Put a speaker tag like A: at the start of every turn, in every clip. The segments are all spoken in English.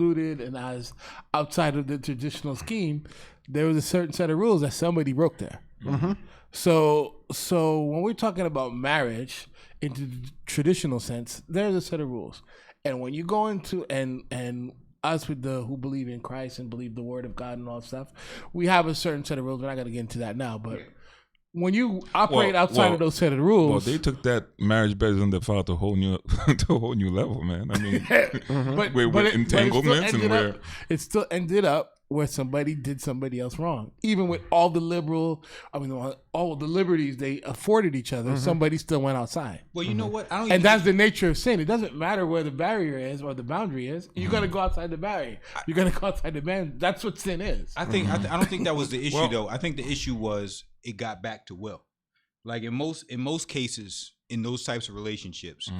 A: convoluted and as outside of the traditional scheme, there was a certain set of rules that somebody broke there.
B: Mm-hmm.
A: So when we're talking about marriage in the traditional sense, there's a set of rules. And when you go into and us with who believe in Christ and believe the word of God and all that stuff, we have a certain set of rules. We're not going to get into that now, but when you operate outside of those set of rules,
C: well, they took that marriage better than the father to a whole new level, man. I mean, with entanglements
A: it still ended up where somebody did somebody else wrong. Even with all the all the liberties they afforded each other, somebody still went outside.
B: Well, you know what?
A: And that's the nature of sin. It doesn't matter where the barrier is or the boundary is. You're gonna go outside the barrier. You're gonna go outside the band. That's what sin is.
B: I don't think that was the issue though. I think the issue was it got back to will. Like in most cases in those types of relationships,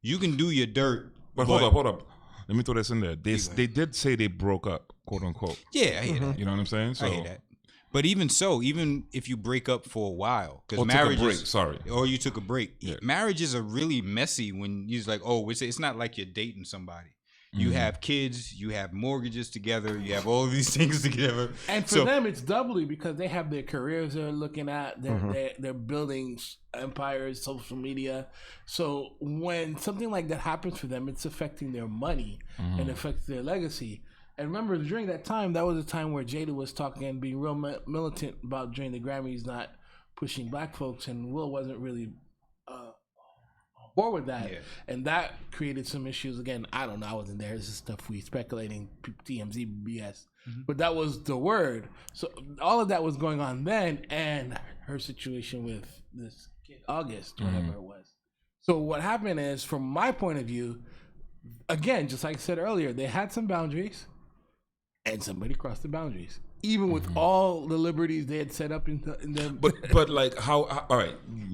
B: you can do your dirt.
C: But hold up. Let me throw this in there. They did say they broke up, quote unquote.
B: Yeah, I hear that.
C: You know what I'm saying? So,
B: I hear that. But even so, even if you break up for a while, because marriage or you took a break, marriages are really messy when you're like, it's not like you're dating somebody. You have kids, you have mortgages together, you have all of these things together.
A: And for them, it's doubly because they have their careers they're looking at. They're building empires, social media. So when something like that happens for them, it's affecting their money and affects their legacy. And remember, during that time, that was a time where Jada was talking and being real militant about during the Grammys not pushing black folks, and Will wasn't really bored with that, and that created some issues. Again, I don't know, I wasn't there. This is stuff we speculating, TMZ BS, but that was the word. So all of that was going on then, and her situation with this kid, August, whatever it was. So what happened is, from my point of view, again, just like I said earlier, they had some boundaries, and somebody crossed the boundaries. Even with all the liberties they had set up in them.
C: But like how all right,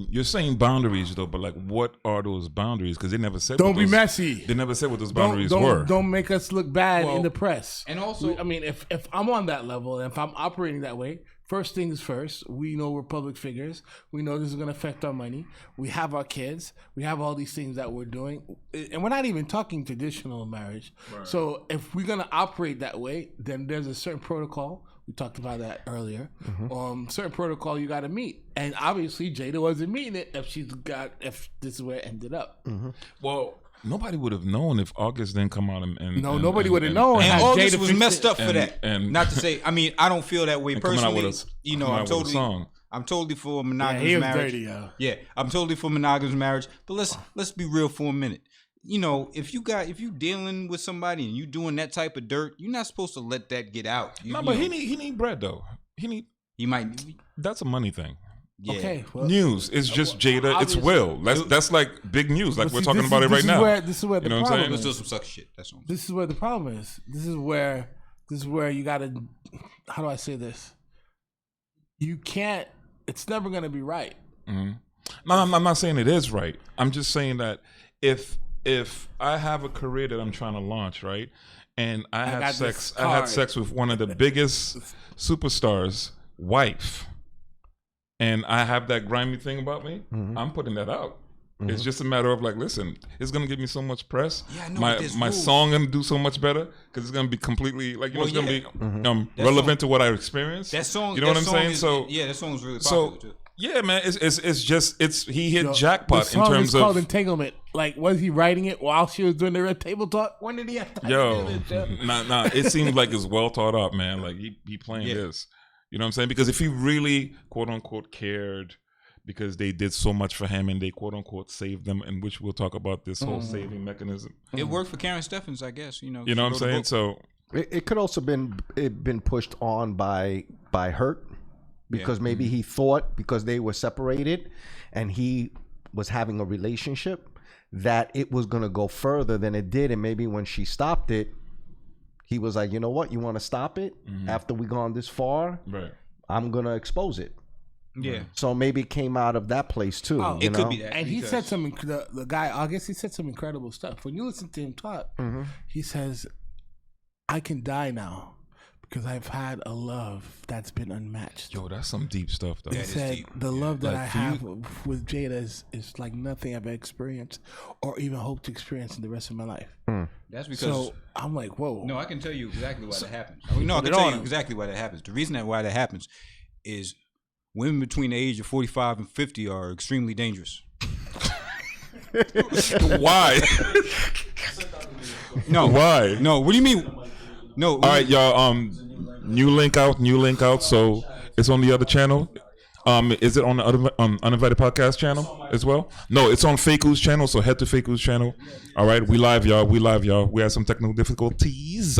C: you're saying boundaries though, but like what are those boundaries? Because they never said.
A: Don't be messy.
C: They never said what those boundaries were.
A: Don't make us look bad in the press.
B: And also,
A: I mean, if I'm on that level and if I'm operating that way, first things first, we know we're public figures. We know this is going to affect our money. We have our kids. We have all these things that we're doing. And we're not even talking traditional marriage. Right. So if we're going to operate that way, then there's a certain protocol. We talked about that earlier. Certain protocol you got to meet. And obviously, Jada wasn't meeting it if this is where it ended up.
C: Well, nobody would have known if August didn't come out and
A: nobody would have known.
B: And August was messed up for that. And not to say, I mean, I don't feel that way personally. I'm totally for monogamous marriage. Dirty, I'm totally for monogamous marriage. But let's be real for a minute. You know, if you dealing with somebody and you doing that type of dirt, you're not supposed to let that get out.
C: But he need bread though.
B: He might.
C: That's a money thing.
A: Yeah. Okay. Well,
C: news. It's just Jada. It's Will. That's like big news. Like we're talking about it right now.
A: This is where the problem is.
B: Let's do some suck shit. That's all.
A: This is where the problem is. This is where you gotta. How do I say this? You can't. It's never gonna be right.
C: No, I'm not saying it is right. I'm just saying that if I have a career that I'm trying to launch, right, and I had sex with one of the biggest superstars' wife, and I have that grimy thing about me, I'm putting that out. It's just a matter of like, listen, it's gonna give me so much press. Yeah, I know my song gonna do so much better because it's gonna be completely like it's gonna be relevant to what I experienced.
B: That song,
C: you know what I'm saying?
B: That song is really popular too.
C: Yeah, man, he hit jackpot in terms of.
A: The song is called Entanglement. Like, was he writing it while she was doing the Red Table Talk? When did he have time?
C: Nah. It seems like it's well thought out, man. Like he playing this. You know what I'm saying? Because if he really quote unquote cared, because they did so much for him and they quote unquote saved them, and which we'll talk about this whole saving mechanism.
B: It worked for Karen Steffens, I guess. You know
C: what I'm saying? So
D: it could also been pushed on by Hurt. Because maybe he thought because they were separated and he was having a relationship that it was going to go further than it did. And maybe when she stopped it, he was like, you know what? You want to stop it after we gone this far?
C: Right.
D: I'm going to expose it.
B: Yeah.
D: So maybe it came out of that place too.
B: It could be that.
A: And he said some, the guy, August, he said some incredible stuff. When you listen to him talk, he says, I can die now. because I've had a love that's been unmatched.
C: Yo, that's some deep stuff, though.
A: He said the love that I have with Jada is like nothing I've experienced or even hope to experience in the rest of my life.
B: That's because.
A: So I'm like, whoa.
B: No, I can tell you exactly why that happens. I can tell you exactly why that happens. The reason why that happens is women between the age of 45 and 50 are extremely dangerous.
C: Why?
B: No.
C: Why?
B: No. What do you mean? No.
C: All right, y'all. New link out. So it's on the other channel. Is it on the other Uninvited podcast channel as well? No, it's on Faku's channel. So head to Faku's channel. All right, we live, y'all. We had some technical difficulties,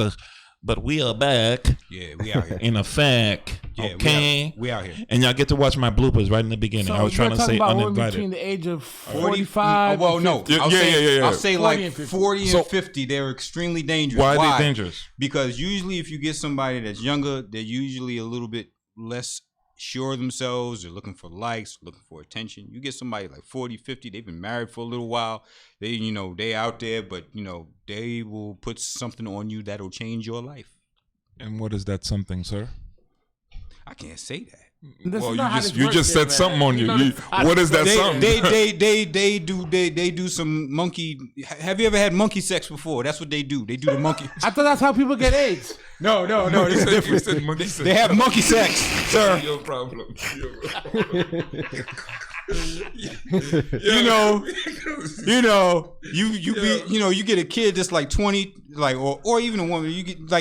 C: but we are back.
B: Yeah, we out here.
C: In effect. Yeah, okay.
B: We out here.
C: And y'all get to watch my bloopers right in the beginning.
A: So
C: I was trying to say uninvited.
A: Between the age of 45.
B: Well, no. I'll say like 40 and 50. They're extremely dangerous.
C: Why are they dangerous?
B: Because usually, if you get somebody that's younger, they're usually a little bit less sure of themselves. They're looking for likes, looking for attention. You get somebody like 40, 50. They've been married for a little while. They out there, but they will put something on you that'll change your life.
C: And what is that something, sir?
B: I can't say that.
C: Well, you just said something on you. What is that something?
B: They do some monkey. Have you ever had monkey sex before? That's what they do. They do the monkey.
A: I thought that's how people get AIDS.
B: No. This is different. They have monkey sex, sir.
C: Your problem.
B: You get a kid that's like 20, like or even a woman. You get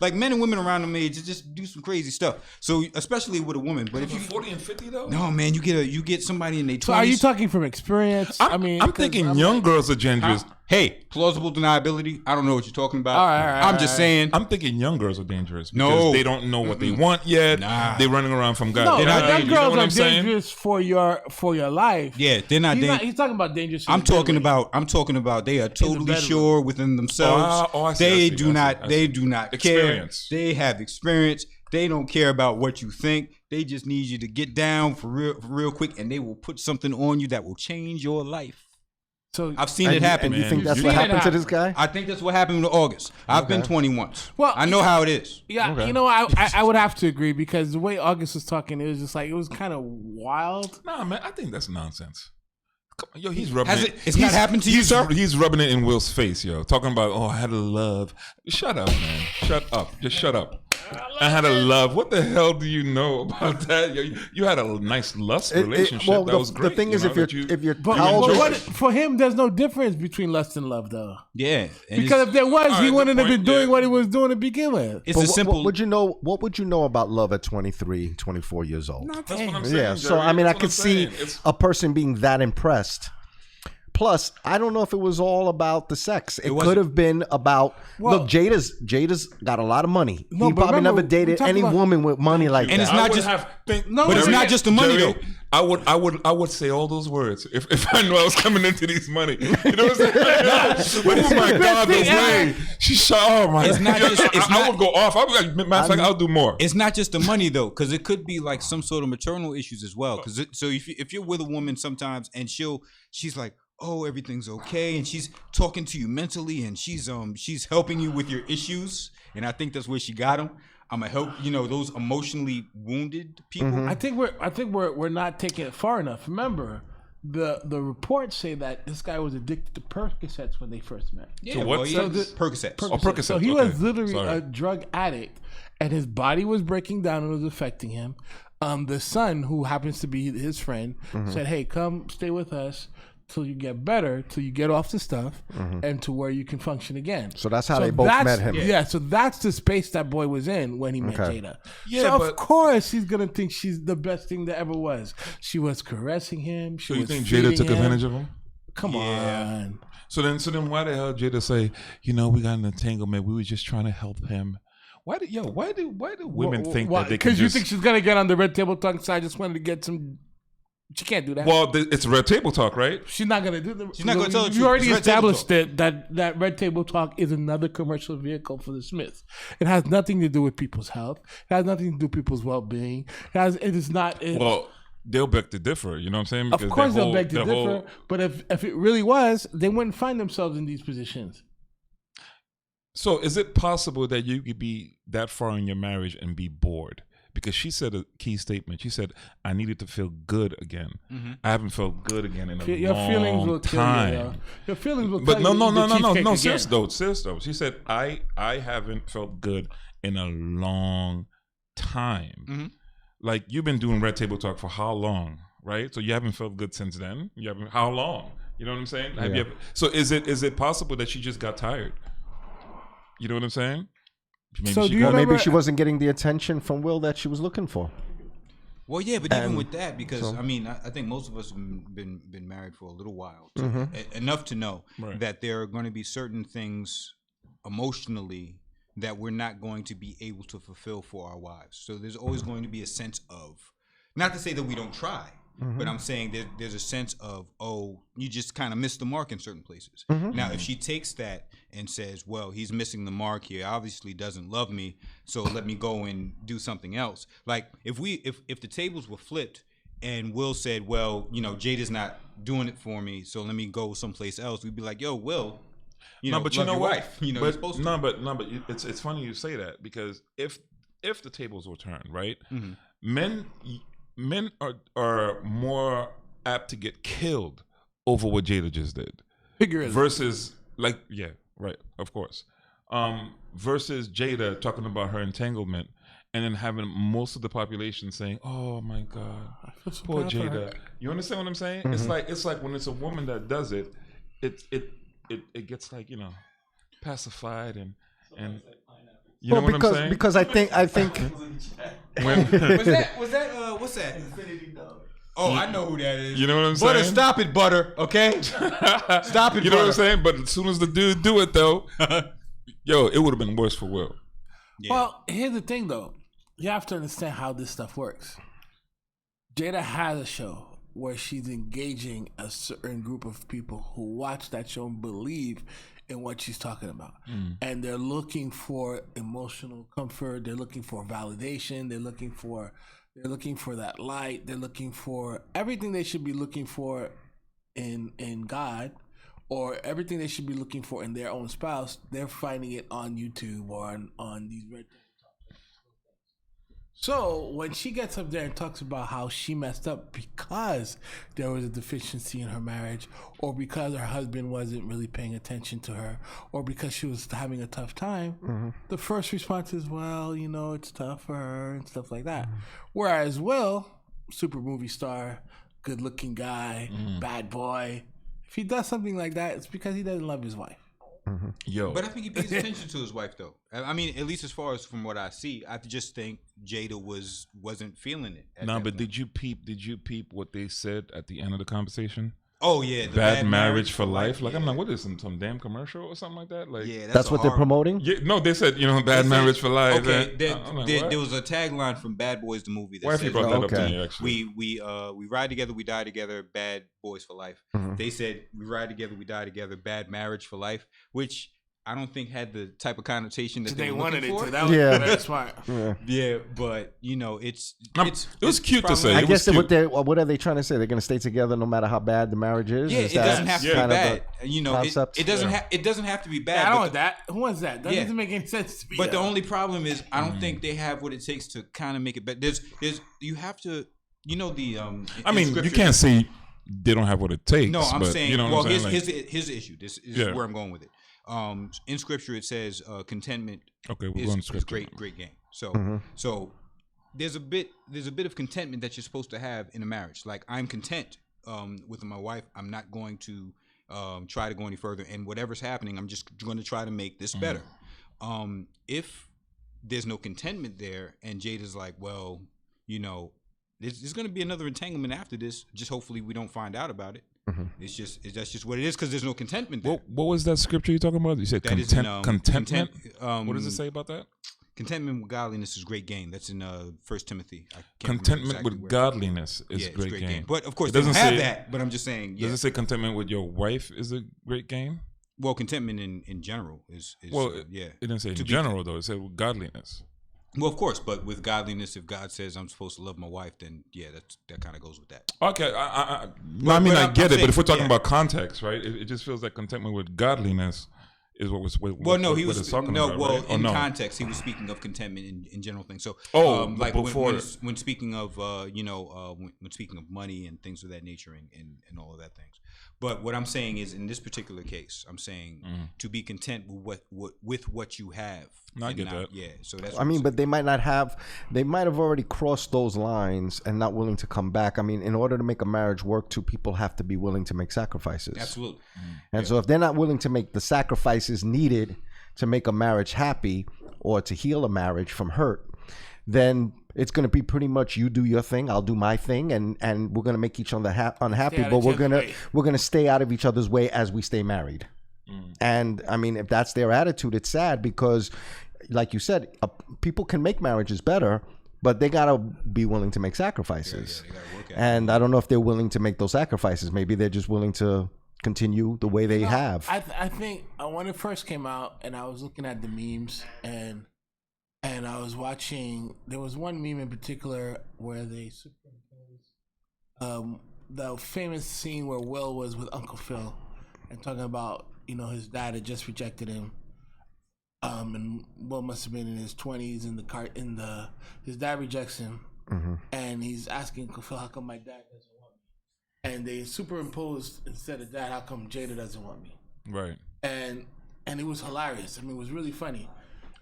B: like men and women around them age just do some crazy stuff. So especially with a woman, but if you
C: 40 and 50 though,
B: no man, you get somebody in their 20s. So
A: are you talking from experience?
C: I'm thinking young girls are dangerous.
B: Hey, plausible deniability. I don't know what you're talking about.
A: All right,
B: I'm just saying.
C: I'm thinking young girls are dangerous because they don't know what they want yet.
B: Nah.
C: They're running around from God.
A: No,
C: They're not
A: young girls are
C: saying?
A: dangerous for your life.
B: Yeah, they're not dangerous.
A: He's talking about dangerous.
B: I'm talking about they are totally sure within themselves. They do not care. They have experience. They don't care about what you think. They just need you to get down for real quick, and they will put something on you that will change your life. So I've seen it happen.
D: And you think that's what happened to this guy?
B: I think that's what happened to August. I've been 20 once. Well, I know how it is.
A: Yeah, I would have to agree because the way August was talking, it was just like it was kind of wild.
C: Nah, man, I think that's nonsense. Yo, he's rubbing it.
B: It's not happened to you, sir?
C: He's rubbing it in Will's face, yo. Talking about, I had a love. Shut up, man. Shut up. Just shut up. I had a love. What the hell do you know about that? You had a nice lust relationship. That was great.
D: The thing is, if you're
A: for him, there's no difference between lust and love, though.
B: Yeah,
A: because if there was, he wouldn't have been doing what he was doing to begin with.
B: It's a simple.
D: What would you know about love at 23, 24 years old?
C: That's what I'm saying.
D: Yeah. So I mean, I could see a person being that impressed. Plus, I don't know if it was all about the sex. It could have been about. Look, Jada's got a lot of money. He probably never dated any woman with money like that.
B: And it's not but it's not just the money though.
C: I would say all those words if I knew I was coming into these money. You know what I'm saying? But oh my God, the way she shot. Oh my!
B: It's not just.
C: I would go off. I would like, matter of fact, I'll do more.
B: It's not just the money though, because it could be like some sort of maternal issues as well. Because so if you're with a woman sometimes and she's like, oh, everything's okay, and she's talking to you mentally, and she's helping you with your issues, and I think that's where she got him. I'm gonna help those emotionally wounded people.
A: Mm-hmm. I think we're not taking it far enough. Remember, the reports say that this guy was addicted to Percocets when they first met.
B: Yeah, so what? Percocets.
A: Percocets. So he was literally a drug addict, and his body was breaking down and was affecting him. The son, who happens to be his friend, said, "Hey, come stay with us till you get better, till you get off the stuff, and to where you can function again."
D: So that's how they both met him.
A: Yeah, so that's the space that boy was in when he met Jada. Yeah, so of course he's gonna think she's the best thing that ever was. She was caressing him.
C: So you think Jada took advantage of him?
A: Come on.
C: So then why the hell Jada say, we got an entanglement, we were just trying to help him? Why do women think that they can?
A: Because you think she's gonna get on the Red Table Talk side? Just wanted to get some. She can't do that.
C: Well, it's Red Table Talk, right?
A: She's not going to do that.
B: She's not going to tell the truth.
A: You already established that Red Table Talk is another commercial vehicle for the Smiths. It has nothing to do with people's health. It has nothing to do with people's well-being. It is not.
C: Well, they'll beg to differ. You know what I'm saying?
A: Because of course they'll beg to differ. But if it really was, they wouldn't find themselves in these positions.
C: So is it possible that you could be that far in your marriage and be bored? Because she said a key statement. She said, "I needed to feel good again. Mm-hmm. I haven't felt good again in a
A: your
C: long
A: feelings will
C: time."
A: Kill you, your feelings will.
C: But no. Serious though. She said, "I haven't felt good in a long time." Mm-hmm. Like you've been doing Red Table Talk for how long, right? So you haven't felt good since then. You haven't. How long? You know what I'm saying? Yeah. Have you ever, so is it possible that she just got tired? You know what I'm saying?
D: Maybe she wasn't getting the attention from Will that she was looking for.
B: Well, yeah, but even with that, because I think most of us have been married for a little while, enough to know that there are going to be certain things emotionally that we're not going to be able to fulfill for our wives. So there's always going to be a sense of, not to say that we don't try, but I'm saying there's a sense of, you just kind of missed the mark in certain places. Now, if she takes that and says, well, he's missing the mark here, obviously doesn't love me, so let me go and do something else. Like if the tables were flipped and Will said, well, Jada's not doing it for me, so let me go someplace else, we'd be like, yo, Will,
C: but you know what?
B: Wife. You're supposed to.
C: But it's funny you say that, because if the tables were turned, right, men are more apt to get killed over what Jada just did. Versus of course. Versus Jada talking about her entanglement and then having most of the population saying, "Oh my God, poor Jada." You understand what I'm saying? Mm-hmm. It's like when it's a woman that does it, it gets like, pacified and you know what I'm saying?
D: Because I think
B: was that what's that? Infinity Dove. Oh, I know who that is.
C: You know what I'm
B: saying?
C: Butter,
B: stop it, Butter. Okay, stop it.
C: You know what I'm saying? But as soon as the dude do it though, it would have been worse for Will.
A: Yeah. Well, here's the thing though. You have to understand how this stuff works. Jada has a show where she's engaging a certain group of people who watch that show and believe in what she's talking about. And they're looking for emotional comfort, they're looking for validation, they're looking for that light, they're looking for everything they should be looking for in God, or everything they should be looking for in their own spouse. They're finding it on YouTube or on these red. So when she gets up there and talks about how she messed up because there was a deficiency in her marriage, or because her husband wasn't really paying attention to her, or because she was having a tough time, the first response is, well, it's tough for her and stuff like that. Whereas Will, super movie star, good looking guy, bad boy, if he does something like that, it's because he doesn't love his wife.
B: But I think he pays attention to his wife, though. I mean, at least as far as from what I see, I just think Jada wasn't feeling it.
C: No, but did you peep what they said at the end of the conversation?
B: Oh yeah,
C: the bad marriage for life. Like, I'm like, what is some damn commercial or something like that? Like,
B: yeah,
D: that's what they're promoting.
C: Yeah, no, they said bad marriage for life.
B: Okay, there was a tagline from Bad Boys the movie that says,
C: brought that up to me, actually.
B: We ride together, we die together, bad boys for life. They said we ride together, we die together, bad marriage for life, which I don't think had the type of connotation that they wanted it to.
A: That was very smart.
B: Yeah, but it
C: was cute to say.
D: I guess what are they trying to say? They're going to stay together no matter how bad the marriage is.
B: Yeah, it doesn't have to be bad. It doesn't have to be bad.
A: I don't want that. Who wants that? That doesn't make any sense to me.
B: But the only problem is, I don't think they have what it takes to kind of make it better. You have to,
C: I mean, you can't say they don't have what it takes.
B: No, I'm saying. Well, here's the issue. This is where I'm going with it. In scripture it says contentment is great gain. So there's a bit of contentment that you're supposed to have in a marriage. Like, I'm content with my wife. I'm not going to try to go any further, and whatever's happening, I'm just going to try to make this better. If there's no contentment there, and Jada's like, well, there's going to be another entanglement after this. Just hopefully we don't find out about it. That's just what it is, because there's no contentment there.
C: What was that scripture you're talking about? You said contentment. What does it say about that?
B: Contentment with godliness is great gain. That's in 1 Timothy.
C: Contentment with godliness is great gain.
B: But of course, it doesn't have that. But I'm just saying.
C: Does it say contentment with your wife is a great gain?
B: Well, contentment in general is
C: It didn't say in general though. It said with godliness.
B: Well, of course, but with godliness, if God says I'm supposed to love my wife, then that kind of goes with that.
C: Okay, I get it, but if we're talking about context, right? It just feels like contentment with godliness Is what was
B: he was
C: talking about, right?
B: in context he was speaking of contentment in general things. So like
C: before
B: when speaking of when speaking of money and things of that nature and all of that things. But what I'm saying is in this particular case, I'm saying to be content with what you have.
C: No, I get that.
B: Yeah. So that's.
D: I mean, but they might not have. They might have already crossed those lines and not willing to come back. I mean, in order to make a marriage work, two people have to be willing to make sacrifices.
B: Absolutely.
D: And so if they're not willing to make the sacrifices needed to make a marriage happy or to heal a marriage from hurt, then it's going to be pretty much you do your thing, I'll do my thing, and we're going to make each other unhappy, but we're going to stay out of each other's way as we stay married. And I mean, if that's their attitude, it's sad because, like you said, people can make marriages better, but they gotta be willing to make sacrifices.
B: They gotta work at
D: and I don't know if they're willing to make those sacrifices. Maybe they're just willing to continue the way they have.
A: I think when it first came out, and I was looking at the memes, and I was watching. There was one meme in particular where they superimposed the famous scene where Will was with Uncle Phil and talking about his dad had just rejected him. And Will must have been in his 20s his dad rejects him, and he's asking Uncle Phil, how come my dad doesn't want me? And they superimposed, instead of that, how come Jada doesn't want me?
C: Right.
A: And it was hilarious. I mean, it was really funny.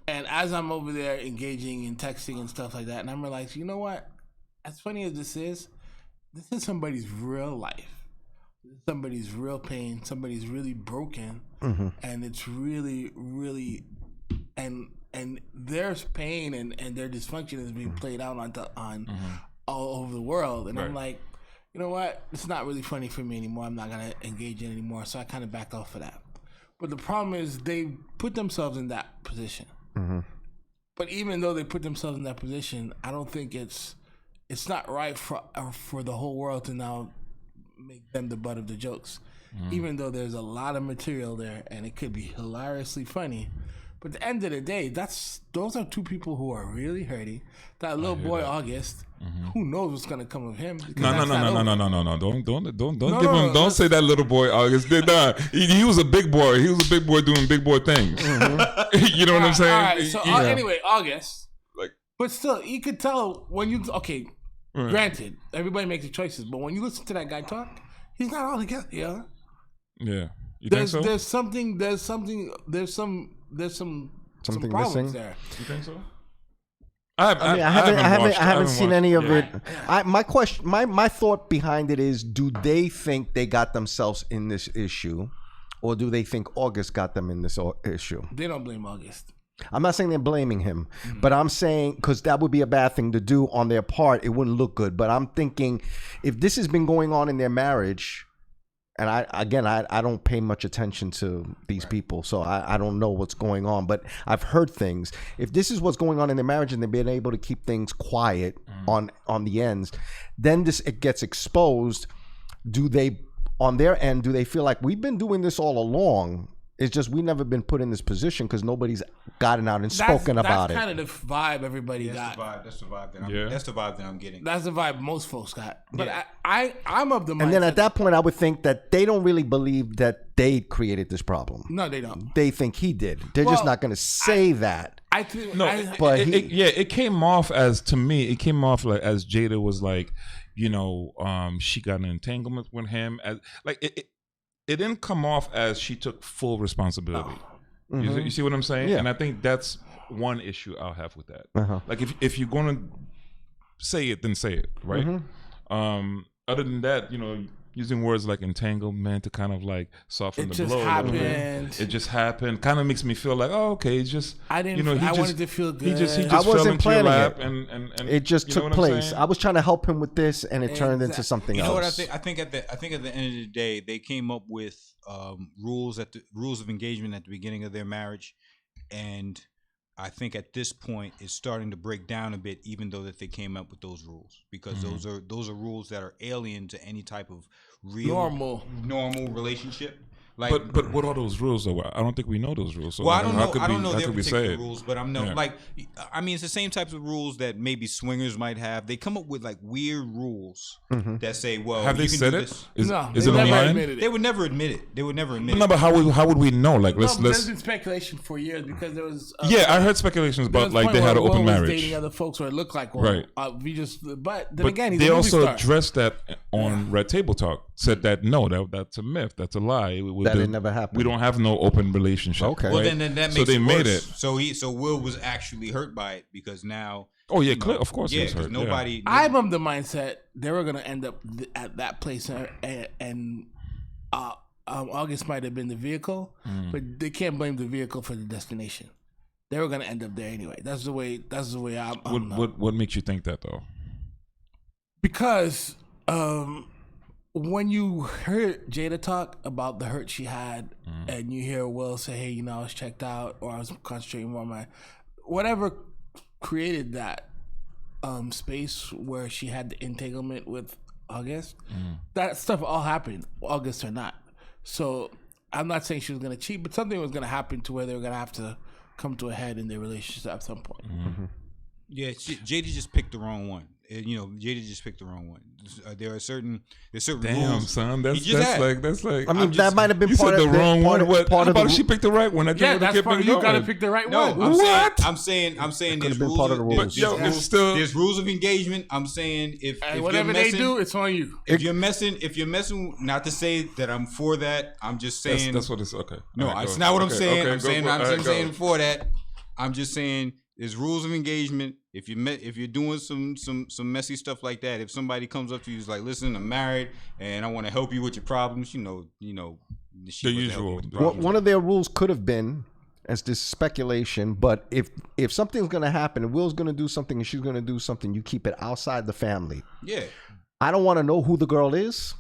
A: And as I'm over there engaging and texting and stuff like that, and I'm realizing, you know what? As funny as this is somebody's real life. Somebody's real pain. Somebody's really broken, and it's really, really, and their pain and their dysfunction is being played out on all over the world. And I'm like, you know what? It's not really funny for me anymore. I'm not gonna engage in it anymore. So I kind of backed off of that. But the problem is they put themselves in that position. But even though they put themselves in that position, I don't think it's not right for the whole world to now make them the butt of the jokes, even though there's a lot of material there and it could be hilariously funny. But at the end of the day, those are two people who are really hurting. That little boy August, who knows what's gonna come of him?
C: No. Don't say that little boy August. He was a big boy. He was a big boy doing big boy things. You know what I'm saying?
A: All right. So anyway, August. But still, you could tell when you granted, everybody makes their choices, but when you listen to that guy talk, he's not all together. Yeah.
C: Yeah. You think so?
A: There's some problems
D: missing
A: there.
C: You think so?
D: I haven't seen any of it.
A: Right.
D: My thought behind it is: do they think they got themselves in this issue, or do they think August got them in this issue?
A: They don't blame August.
D: I'm not saying they're blaming him, but I'm saying, because that would be a bad thing to do on their part. It wouldn't look good. But I'm thinking, if this has been going on in their marriage, and I don't pay much attention to these people, so I don't know what's going on. But I've heard things. If this is what's going on in their marriage and they've been able to keep things quiet on the ends, then it gets exposed. Do they, on their end, do they feel like we've been doing this all along? It's just we never been put in this position because nobody's gotten out and spoken about it.
A: That's kind of the vibe everybody got.
B: That's the vibe that I'm getting.
A: That's the vibe most folks got. But I'm of the mindset.
D: And then at that point, I would think that they don't really believe that they created this problem.
A: No, they don't.
D: They think he did. They're just not going to say that.
A: I think
C: it came off as, to me, it came off like as Jada was like, she got an entanglement with him. It didn't come off as she took full responsibility. Oh. You see what I'm saying? Yeah. And I think that's one issue I'll have with that. Like if you're going to say it, then say it, right? Other than that, using words like entanglement to kind of like soften the blow. It just happened. Kind of makes me feel like, oh, okay, it's just.
A: I wanted to feel good.
C: He just
D: I wasn't
C: fell into
D: planning
C: your lap
D: it.
C: And
D: it just took place. I was trying to help him with this, and it turned into something else.
B: You know what I think? I think at the end of the day, they came up with rules of engagement at the beginning of their marriage, and I think at this point it's starting to break down a bit, even though that they came up with those rules, because those are rules that are alien to any type of real normal relationship. Like,
C: but what are those rules though? I don't think we know those rules. So
B: well, I don't know their particular
C: rules,
B: but I'm like, I mean, it's the same types of rules that maybe swingers might have. They come up with like weird rules that say, well,
C: have they said it? Is it
A: online?
B: They would never admit it.
C: No, but how would we know? Like, let's.
A: There's been speculation for years because there was.
C: I heard speculations about like they had an open marriage.
A: Dating other folks, or it looked like
C: one. Right.
A: But again,
C: they also addressed that on Red Table Talk. Said that no, that's a myth. That's a lie.
D: It never happened.
C: We don't have no open relationship.
D: Okay.
B: Well,
C: right?
B: then that makes
C: so they
B: it
C: made
B: worse. it. So Will was actually hurt by it because now.
C: Oh yeah, of course he was hurt.
B: Nobody.
A: I'm of the mindset they were gonna end up at that place, and August might have been the vehicle, but they can't blame the vehicle for the destination. They were gonna end up there anyway. That's the way I'm.
C: What makes you think that though?
A: Because when you heard Jada talk about the hurt she had, and you hear Will say, "Hey, I was checked out, or I was concentrating more on my whatever," created that space where she had the entanglement with August. That stuff all happened, August or not. So I'm not saying she was gonna cheat, but something was gonna happen to where they were gonna have to come to a head in their relationship at some point.
B: Yeah, Jada just picked the wrong one. Jada just picked the wrong one. There's certain
C: Damn,
B: rules.
C: son, that's like.
D: I mean, that might have been part of
C: the wrong one.
D: Part of
C: she picked the right one.
A: That's part of you gotta pick the right one.
B: I'm saying there's rules.
D: Part of the rules.
B: There's rules of engagement. I'm saying if
A: whatever they do, it's on you.
B: If you're messing, not to say that I'm for that. I'm just saying
C: that's what it's okay.
B: No, it's not what I'm saying. I'm saying for that. I'm just saying there's rules of engagement. If you're doing some messy stuff like that, if somebody comes up to you, is like, listen, I'm married and I want to help you with your problems, the
C: usual.
D: One of their rules could have been, as this speculation, but if something's going to happen and Will's going to do something and she's going to do something, you keep it outside the family.
B: Yeah.
D: I don't want to know who the girl is.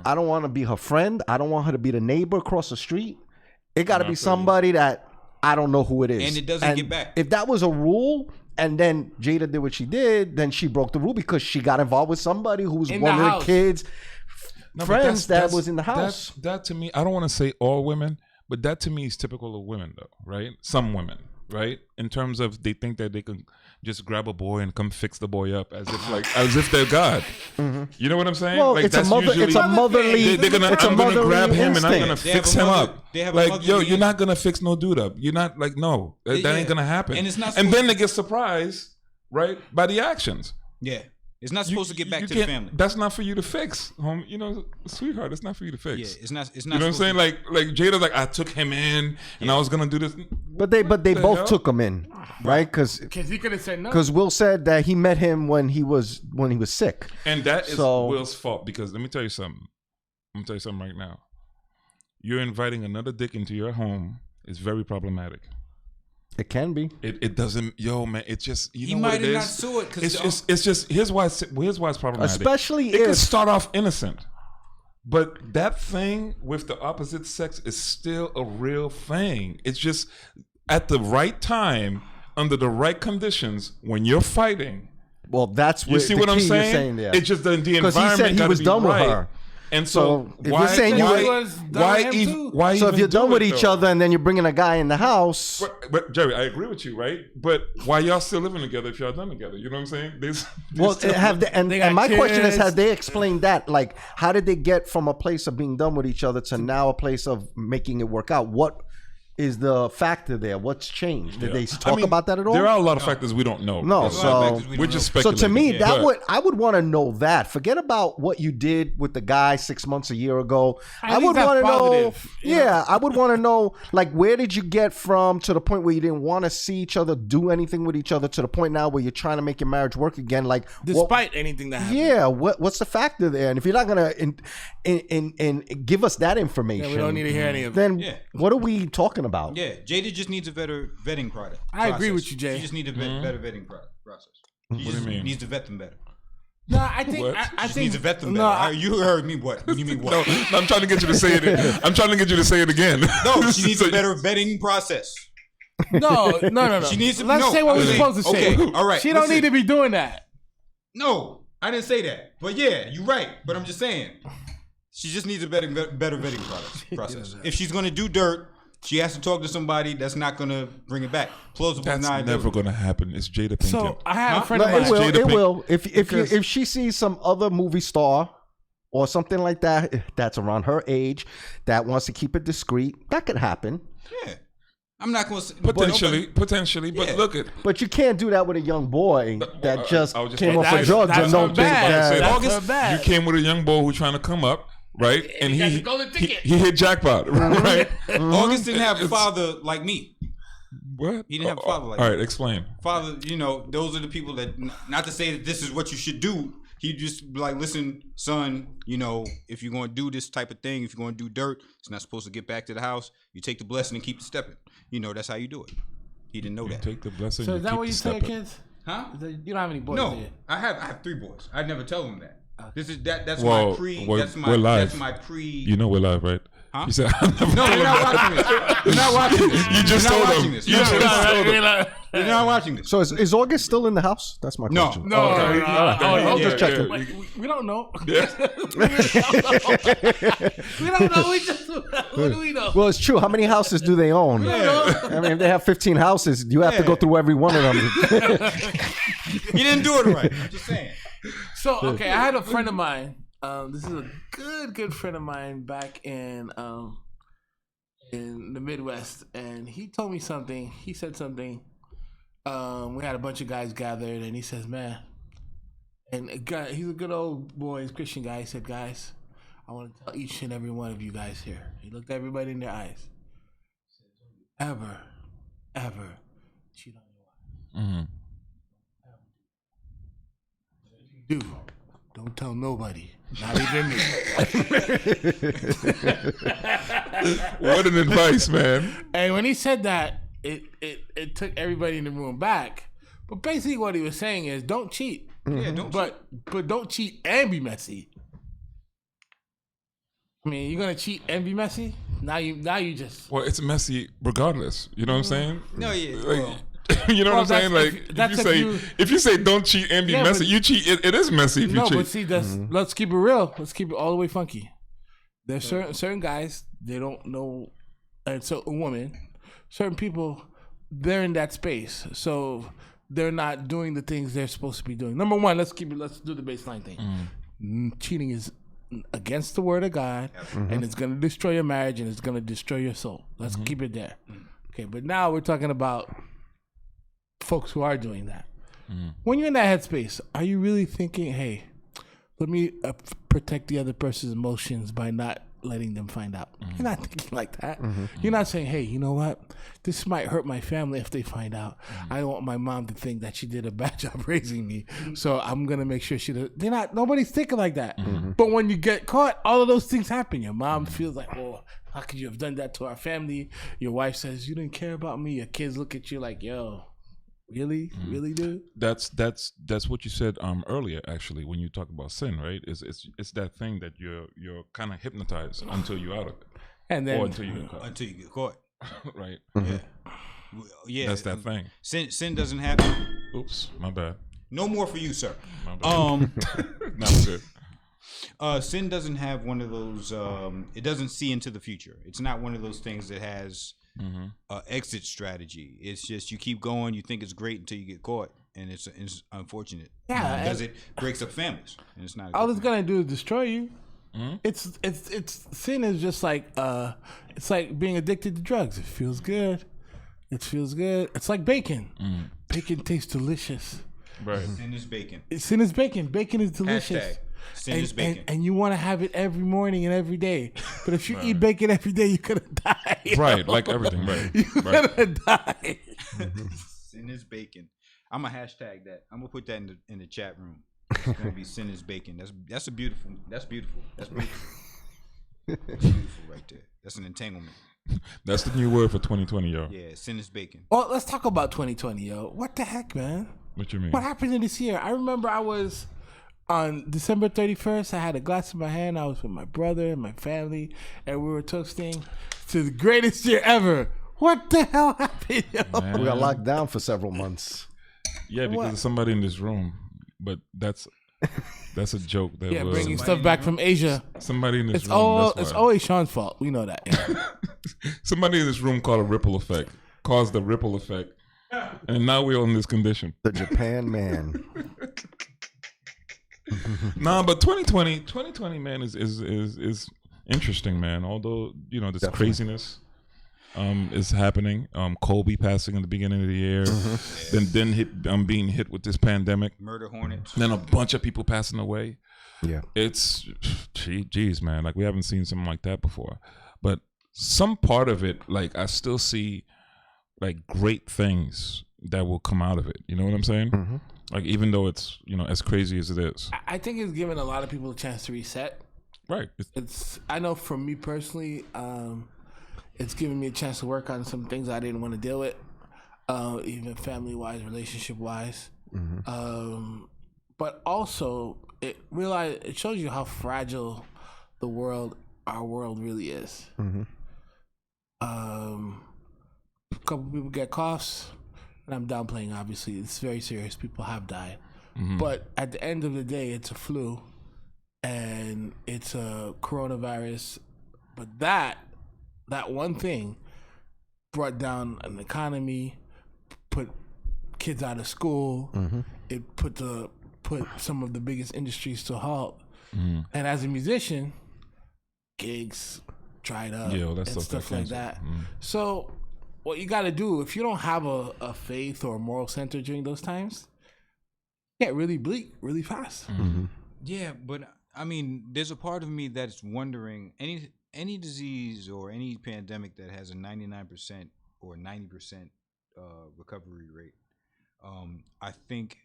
D: I don't want to be her friend. I don't want her to be the neighbor across the street. It got to be somebody that I don't know who it is.
B: And it doesn't get back.
D: If that was a rule, and then Jada did what she did, then she broke the rule because she got involved with somebody who was one of the kids' friends that was in the house.
C: That to me, I don't want to say all women, but that to me is typical of women though, right? Some women, right? In terms of they think that they can just grab a boy and come fix the boy up as if they're God. You know what I'm saying?
D: Well, it's a motherly.
C: I'm gonna grab him and I'm gonna fix him up.
B: Like,
C: you're not gonna fix no dude up. You're not like, no, that ain't gonna happen.
B: And it's not.
C: And then they get surprised, right, by the actions.
B: Yeah. It's not supposed to get back to the family.
C: That's not for you to fix, home. Sweetheart, it's not for you to fix.
B: Yeah, it's not.
C: You know what I'm saying? Like Jada's like, I took him in, and I was gonna do this.
D: But they both took him in, right? Because
A: he could have said no.
D: Because Will said that he met him when he was sick,
C: and that is Will's fault. Because let me tell you something. I'm gonna tell you something right now. You're inviting another dick into your home is very problematic.
D: It can be.
C: It doesn't. Yo, man. It's just
B: he might have not saw it.
C: It's just. Here's why it's problematic.
D: Especially
C: it can start off innocent, but that thing with the opposite sex is still a real thing. It's just at the right time, under the right conditions, when you're fighting.
D: Well, that's
C: you see what I'm saying. It's just the environment. Because he said he was done with her. And so
D: why if you're done with each other and then you're bringing a guy in the house,
C: but Jerry, I agree with you, right? But why y'all still living together if y'all done together? You know what I'm saying?
D: And my question is, have they explained that? Like, how did they get from a place of being done with each other to now a place of making it work out? What is the factor there? What's changed? Did they talk about that at all?
C: There are a lot of factors we don't know.
D: No, so
C: we're just speculating.
D: So to me, I would want to know that. Forget about what you did with the guy 6 months, a year ago. I would want to know. Yeah, I would want to know, like, where did you get from to the point where you didn't want to see each other, do anything with each other, to the point now where you're trying to make your marriage work again? Like,
A: despite anything that happened.
D: Yeah, what's the factor there? And if you're not gonna give us that information,
A: we don't need to hear any of it.
D: Then what are we talking about?
B: Yeah, Jada just needs a better vetting process.
A: I agree with you, Jay.
B: She just needs a better vetting process. She just needs to vet them better.
A: No, I think
B: She needs to vet them better. You heard me. What? You mean what?
C: No, I'm trying to get you to say it. I'm trying to get you to say it again.
B: No, she needs a better vetting process.
A: No.
B: She needs to.
A: Let's say what we're supposed to say.
B: Okay, all right.
A: She don't need to be doing that.
B: No, I didn't say that. But yeah, you're right. But I'm just saying. She just needs a better vetting process. If she's going to do dirt, she has to talk to somebody that's not going to bring it back. Plausible
C: That's never going to happen. It's Jada Pinkett.
A: So I have a friend of mine.
D: It will. If she sees some other movie star or something like that that's around her age that wants to keep it discreet, that could happen.
B: Yeah. I'm not going to
C: potentially, but look at.
D: But you can't do that with a young boy that just came off of drugs and don't think
C: that. You came with a young boy who's trying to come up, right? And he hit jackpot, right?
B: August didn't have a father like me.
C: What?
B: He didn't have a father like me.
C: All right, explain.
B: Father, those are the people that, not to say that this is what you should do. He just like, listen, son, if you're going to do this type of thing, if you're going to do dirt, it's not supposed to get back to the house. You take the blessing and keep stepping. That's how you do it. He didn't know that.
C: Take the blessing.
A: So is that what you tell your kids?
B: Huh?
A: You don't have any boys?
B: No, I have 3 boys. I never tell them that. That's my pre. That's my pre.
C: We're live, right?
B: Huh?
C: You said,
B: no, you're not watching this. You're not watching this.
C: You just told them.
B: You're not watching this.
D: So is August still in the house? That's my question.
B: No.
D: I'll just check it.
A: We don't know.
C: Yeah.
A: We don't know. What do we know?
D: Well, it's true. How many houses do they own?
B: Yeah.
D: I mean, if they have 15 houses, you have to go through every one of them.
B: You didn't do it right. I'm just saying.
A: So, okay, I had a friend of mine. This is a good friend of mine back in the Midwest, and he told me something. He said something. We had a bunch of guys gathered, and he says, "Man," and he's a good old boy, he's a Christian guy. He said, "Guys, I want to tell each and every one of you guys here." He looked everybody in their eyes. He said, ever cheat on your wife.
C: Mm-hmm.
A: Do. Don't tell nobody. Not even me.
C: What an advice, man.
A: And when he said that, it took everybody in the room back. But basically what he was saying is don't cheat.
B: Yeah, don't
A: but don't cheat and be messy. I mean, you're gonna cheat and be messy? Now you just
C: Well, it's messy regardless. You know what I'm saying?
B: No, yeah.
C: Like, you know what I'm saying? Like if you say don't cheat and be messy, you cheat. It is messy if you cheat.
A: No, but see, let's keep it real. Let's keep it all the way funky. There's certain guys, they don't know, and so a woman, certain people, they're in that space, so they're not doing the things they're supposed to be doing. Number one, let's do the baseline thing. Cheating is against the word of God, and it's gonna destroy your marriage and it's gonna destroy your soul. Let's keep it there. Okay, but now we're talking about folks who are doing that. When you're in that headspace, are you really thinking, hey, let me protect the other person's emotions by not letting them find out? You're not thinking like that. You're not saying, hey, you know what? This might hurt my family if they find out. I don't want my mom to think that she did a bad job raising me. So I'm going to make sure she does. Nobody's thinking like that. But when you get caught, all of those things happen. Your mom feels like, oh, how could you have done that to our family? Your wife says, you didn't care about me. Your kids look at you like, yo, really, dude?
C: That's what you said earlier. Actually, when you talk about sin, right? It's that thing that you're kind of hypnotized until you're out of it,
A: and then
C: or until you get caught,
B: right?
C: Yeah. That's that thing.
B: Sin doesn't happen.
C: Oops, my bad.
B: No more for you, sir.
C: My bad. Not good.
B: Sin doesn't have one of those. It doesn't see into the future. It's not one of those things that has exit strategy. It's just you keep going. You think it's great until you get caught, and it's unfortunate.
A: Yeah,
B: because it breaks up families, and it's not.
A: All it's gonna do is destroy you. It's sin is just like it's like being addicted to drugs. It feels good. It's like bacon. Bacon tastes delicious.
C: Right.
B: Sin is bacon.
A: Sin is bacon. Bacon is delicious.
B: Hashtag. Sin is bacon.
A: And you want to have it every morning and every day. But if you eat bacon every day, you're going to die.
C: Right, like everything, right.
A: You're going to die.
B: Sin is bacon. I'm going to hashtag that. I'm going to put that in the chat room. It's going to be sin is bacon. That's beautiful. That's beautiful right there. That's an entanglement.
C: That's the new word for 2020, yo.
B: Yeah, sin is bacon.
A: Well, let's talk about 2020, yo. What the heck, man?
C: What you mean?
A: What happened in this year? I remember I was on December 31st. I had a glass in my hand. I was with my brother and my family, and we were toasting to the greatest year ever. What the hell happened, yo?
D: Man. We got locked down for several months.
C: Yeah, because of somebody in this room. But that's That's a joke.
A: Bringing stuff back from Asia.
C: Somebody in this room.
A: It's always Sean's fault. We know that.
C: Somebody in this room called a ripple effect. Caused the ripple effect. And now we're in this condition.
D: The Japan man.
C: But 2020, man, is interesting, man. Although, this Definitely. Craziness is happening. Kobe passing in the beginning of the year. Then being hit with this pandemic.
B: Murder hornets.
C: Then a bunch of people passing away.
D: Yeah.
C: It's, geez, man. Like, we haven't seen something like that before. But some part of it, like, I still see, like, great things that will come out of it. You know what I'm saying? Mm-hmm. Like, even though it's, as crazy as it is.
A: I think it's given a lot of people a chance to reset.
C: Right.
A: I know for me personally, it's given me a chance to work on some things I didn't want to deal with, even family-wise, relationship-wise. Mm-hmm. But also, it shows you how fragile our world really is. Mm-hmm. A couple people get coughs, and I'm downplaying, obviously. It's very serious. People have died. Mm-hmm. But at the end of the day, it's a flu, and it's a coronavirus. But that one thing brought down an economy, put kids out of school. Mm-hmm. It put some of the biggest industries to a halt. Mm-hmm. And as a musician, gigs dried up and stuff like that. Mm-hmm. So what you got to do, if you don't have a faith or a moral center during those times, you get really bleak really fast.
B: Mm-hmm. Yeah, but I mean, there's a part of me that's wondering, any disease or any pandemic that has a 99% or 90% recovery rate, I think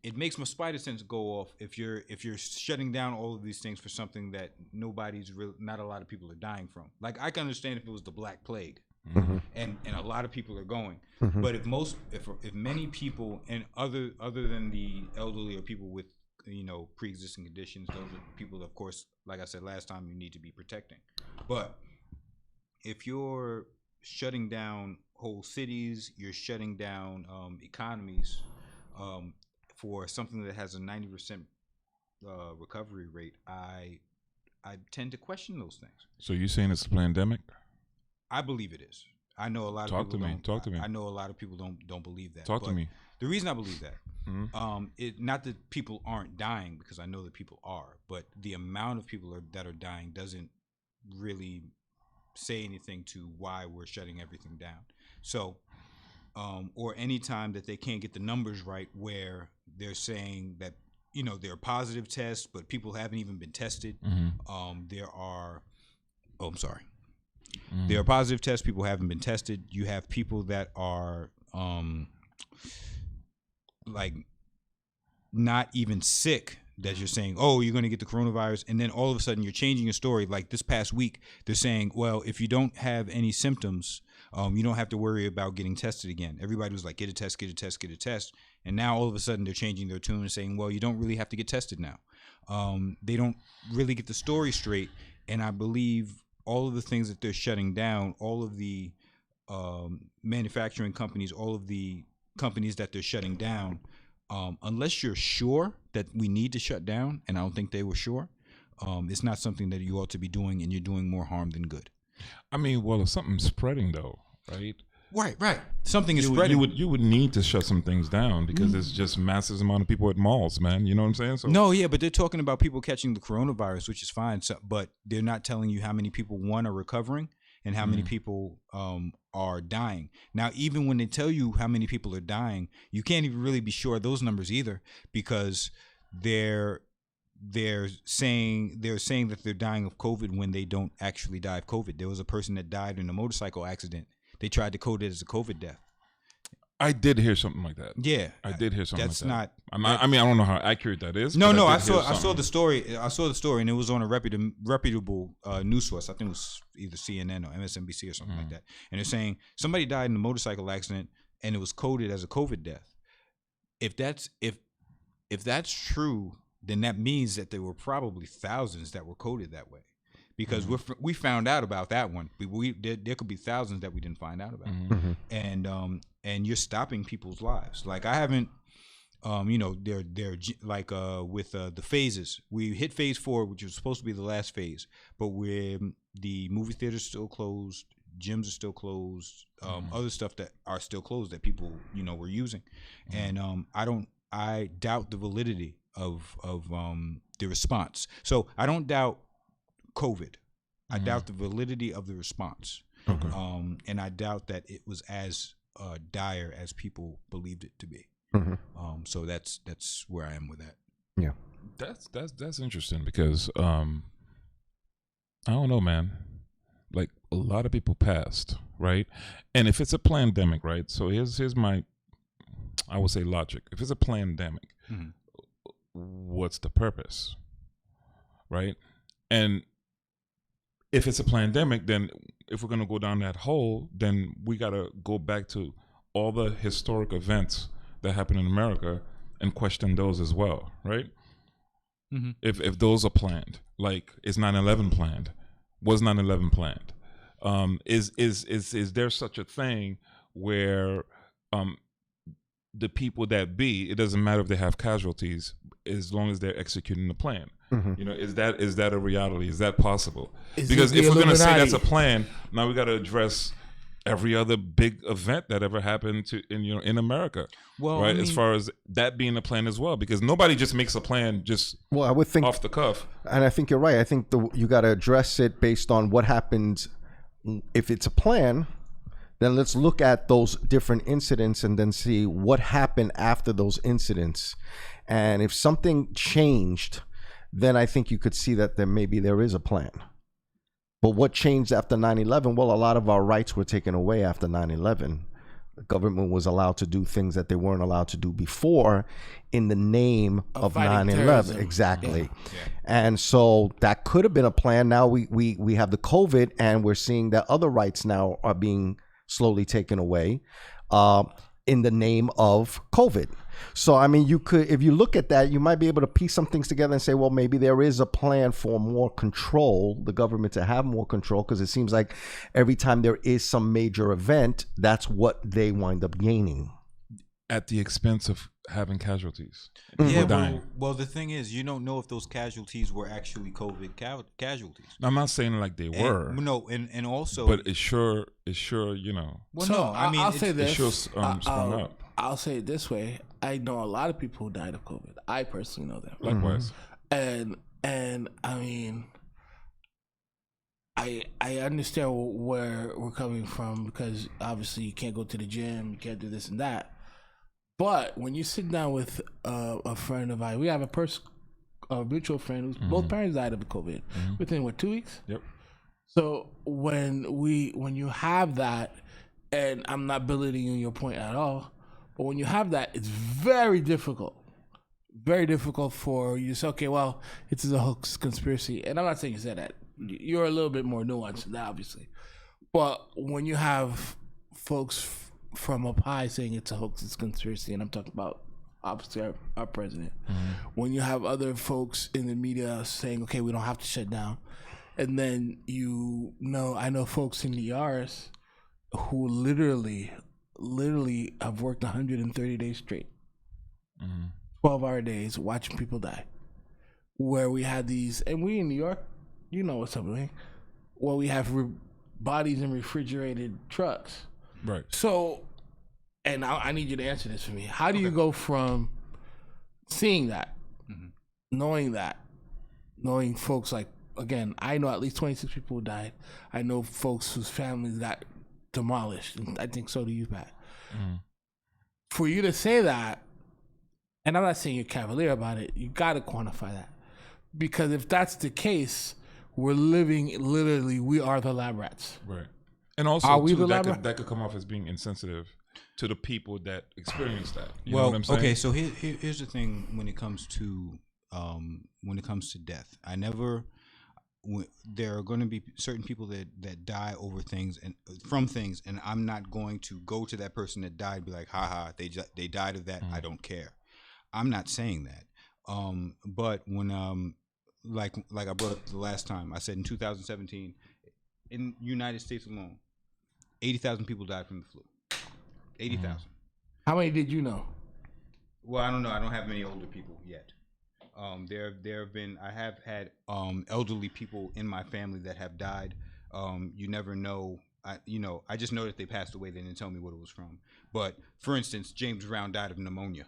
B: it makes my spider sense go off if you're shutting down all of these things for something that not a lot of people are dying from. Like, I can understand if it was the Black Plague. Mm-hmm. and a lot of people are going, mm-hmm. but if many people, and other than the elderly or people with pre-existing conditions, those are people, of course, like I said last time, you need to be protecting. But if you're shutting down whole cities, you're shutting down economies for something that has a 90% recovery rate, I tend to question those things. So
C: you're saying it's a pandemic?
B: I believe it is. I know a lot of people don't. Talk to me. I know a lot of people don't believe that.
C: Talk to me.
B: The reason I believe that, mm-hmm. Not that people aren't dying, because I know that people are, but the amount of people that are dying doesn't really say anything to why we're shutting everything down. So, or any time that they can't get the numbers right, where they're saying that there are positive tests, but people haven't even been tested. Mm-hmm. There are positive tests. People haven't been tested. You have people that are like not even sick that you're saying, oh, you're going to get the coronavirus. And then all of a sudden you're changing your story. Like this past week, they're saying, well, if you don't have any symptoms, you don't have to worry about getting tested again. Everybody was like, get a test, get a test, get a test. And now all of a sudden they're changing their tune and saying, well, you don't really have to get tested now. They don't really get the story straight. And I believe all of the things that they're shutting down, all of the manufacturing companies, all of the companies that they're shutting down, unless you're sure that we need to shut down, and I don't think they were sure, it's not something that you ought to be doing, and you're doing more harm than good.
C: I mean, well, if something's spreading, though, right?
B: Right. Something is spreading.
C: You would need to shut some things down because there's just massive amount of people at malls, man. You know what I'm saying? So,
B: no, yeah, but they're talking about people catching the coronavirus, which is fine. So, but they're not telling you how many people, one, are recovering and how many people are dying. Now, even when they tell you how many people are dying, you can't even really be sure of those numbers either, because they're saying that they're dying of COVID when they don't actually die of COVID. There was a person that died in a motorcycle accident. They tried to code it as a COVID death.
C: I did hear something like that.
B: Yeah,
C: I did hear something
B: like
C: that. I don't know how accurate that is.
B: No, I saw the story. I saw the story, and it was on a reputable news source. I think it was either CNN or MSNBC or something like that. And they're saying somebody died in a motorcycle accident, and it was coded as a COVID death. If that's true, then that means that there were probably thousands that were coded that way. Because we found out about that one. There could be thousands that we didn't find out about, and you're stopping people's lives. Like I they're like with the phases. We hit phase 4, which was supposed to be the last phase, but the movie theaters still closed, gyms are still closed, other stuff that are still closed that people were using, and I doubt the validity of the response. So I don't doubt COVID. I doubt the validity of the response, and I doubt that it was as dire as people believed it to be. So that's where I am with that.
D: Yeah,
C: that's interesting because I don't know, man. Like a lot of people passed, right? And if it's a pandemic, right? So here's my, I would say, logic. If it's a pandemic, what's the purpose, right? And if it's a pandemic, then if we're gonna go down that hole, then we gotta go back to all the historic events that happened in America and question those as well, right? If those are planned, like is 9/11 planned? Was 9/11 planned? Is there such a thing where the people that be, it doesn't matter if they have casualties as long as they're executing the plan? Is that a reality? Is that possible? Because if we're going to say that's a plan, now we got to address every other big event that ever happened in America, right? I mean, as far as that being a plan as well, because nobody just makes a plan I would think off the cuff.
D: And I think you're right. I think you got to address it based on what happens. If it's a plan, then let's look at those different incidents and then see what happened after those incidents. And if something changed, then I think you could see that there is a plan. But what changed after 9/11? Well, a lot of our rights were taken away after 9/11. The government was allowed to do things that they weren't allowed to do before in the name of 9/11. Exactly. Yeah. And so that could have been a plan. Now we have the COVID, and we're seeing that other rights now are being slowly taken away in the name of COVID. So, I mean, you could, if you look at that, you might be able to piece some things together and say, well, maybe there is a plan for more control, the government to have more control, because it seems like every time there is some major event, that's what they wind up gaining.
C: At the expense of having casualties.
B: Yeah, well, the thing is, you don't know if those casualties were actually COVID casualties.
C: I'm not saying like they were.
B: No, and also...
C: But it's sure,
B: Well,
A: so
B: no, I mean...
A: I'll say this.
C: It sure sprung up.
A: I'll say it this way. I know a lot of people who died of COVID. I personally know them.
C: Likewise.
A: And I mean... I understand where we're coming from, because obviously you can't go to the gym, you can't do this and that. But when you sit down with a friend of ours, we have a mutual friend whose both parents died of COVID within 2 weeks.
C: Yep.
A: So when you have that, and I'm not belittling your point at all, but when you have that, it's very difficult for you to say, okay, well, it's a hoax conspiracy. And I'm not saying you said that. You're a little bit more nuanced than that, obviously. But when you have folks from up high saying it's a hoax, it's conspiracy, and I'm talking about obviously our president. When you have other folks in the media saying, okay, we don't have to shut down, and then I know folks in the ERs who literally have worked 130 days straight, 12-hour days, watching people die, where we had these, and we in New York, you know what's happening, where we have bodies in refrigerated trucks.
C: Right.
A: So, and I need you to answer this for me. How do you go from seeing that, knowing folks like, again, I know at least 26 people who died. I know folks whose families got demolished, and I think so do you, Pat. For you to say that, and I'm not saying you're cavalier about it, you got to quantify that. Because if that's the case, we're living, literally, we are the lab rats.
C: Right. And also, that could come off as being insensitive to the people that experience that. You know what I'm saying?
B: Okay, so here's the thing when it comes to death. There are going to be certain people that die over things and from things, and I'm not going to go to that person that died and be like, haha, they died of that, I don't care. I'm not saying that. But when like I brought up the last time, I said in 2017, in the United States alone, 80,000 people died from the flu. 80,000.
A: How many did you know?
B: Well, I don't know. I don't have many older people yet. I have had elderly people in my family that have died. You never know. I just know that they passed away. They didn't tell me what it was from. But for instance, James Brown died of pneumonia.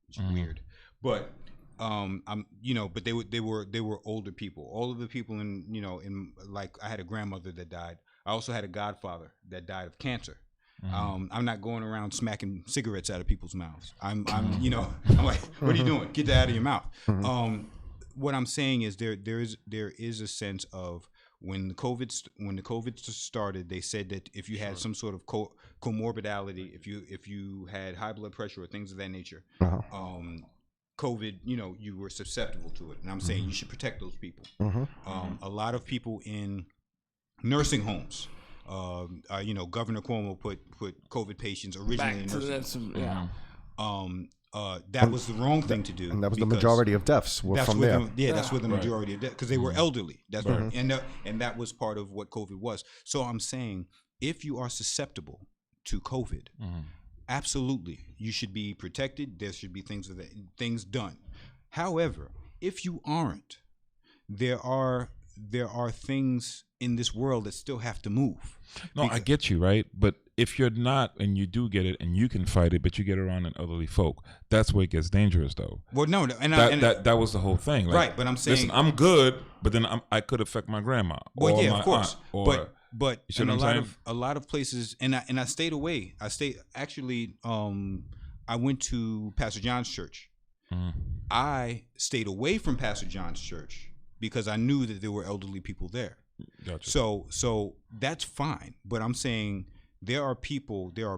B: Which is weird. But but they were older people. All of the people in like I had a grandmother that died. I also had a godfather that died of cancer. I'm not going around smacking cigarettes out of people's mouths. I'm like, what are you doing? Get that out of your mouth. What I'm saying is there is a sense of when the COVID started, they said that if you had some sort of comorbidality, if you had high blood pressure or things of that nature, COVID, you were susceptible to it. And I'm saying you should protect those people. A lot of people in nursing homes. Governor Cuomo put COVID patients originally in nursing homes. That was the wrong thing to do,
D: and that was the majority of deaths were from there.
B: That's where the majority of deaths, because they were elderly. That's right. And that was part of what COVID was. So I'm saying, if you are susceptible to COVID, absolutely, you should be protected. There should be things done. However, if you aren't, there are things in this world that still have to move.
C: No, I get you, right? But if you're not, and you do get it, and you can fight it, but you get around an elderly folk, that's where it gets dangerous, though.
B: Well, no,
C: that was the whole thing, like,
B: right? But I'm saying,
C: listen, I'm good, but then I could affect my grandma.
B: Well,
C: or
B: yeah,
C: my
B: of course.
C: Aunt,
B: but in a lot of places, and I stayed away. I went to Pastor John's church. I stayed away from Pastor John's church because I knew that there were elderly people there.
C: Gotcha.
B: So that's fine. But I'm saying there are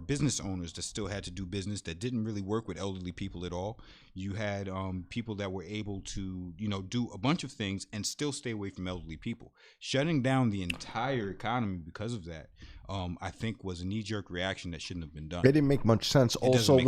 B: business owners that still had to do business that didn't really work with elderly people at all. You had people that were able to, do a bunch of things and still stay away from elderly people. Shutting down the entire economy because of that, I think was a knee-jerk reaction that shouldn't have been done.
D: It didn't make much sense. Also,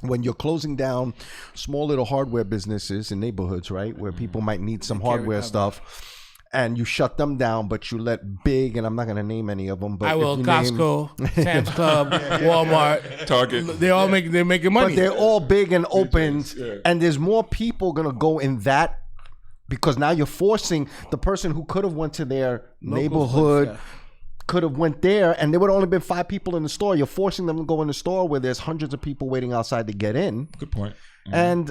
D: when you're closing down small little hardware businesses in neighborhoods, right, where people might need some hardware stuff, and you shut them down, but you let big, and I'm not going to name any of them, but
A: Costco, Sam's Club, Walmart,
C: Target.
A: They're making money.
D: But they're all big and opened, and there's more people going to go in that, because now you're forcing the person who could have went to their neighborhood, could have went there, and there would have only been 5 people in the store. You're forcing them to go in the store where there's hundreds of people waiting outside to get in.
C: Good point.
D: And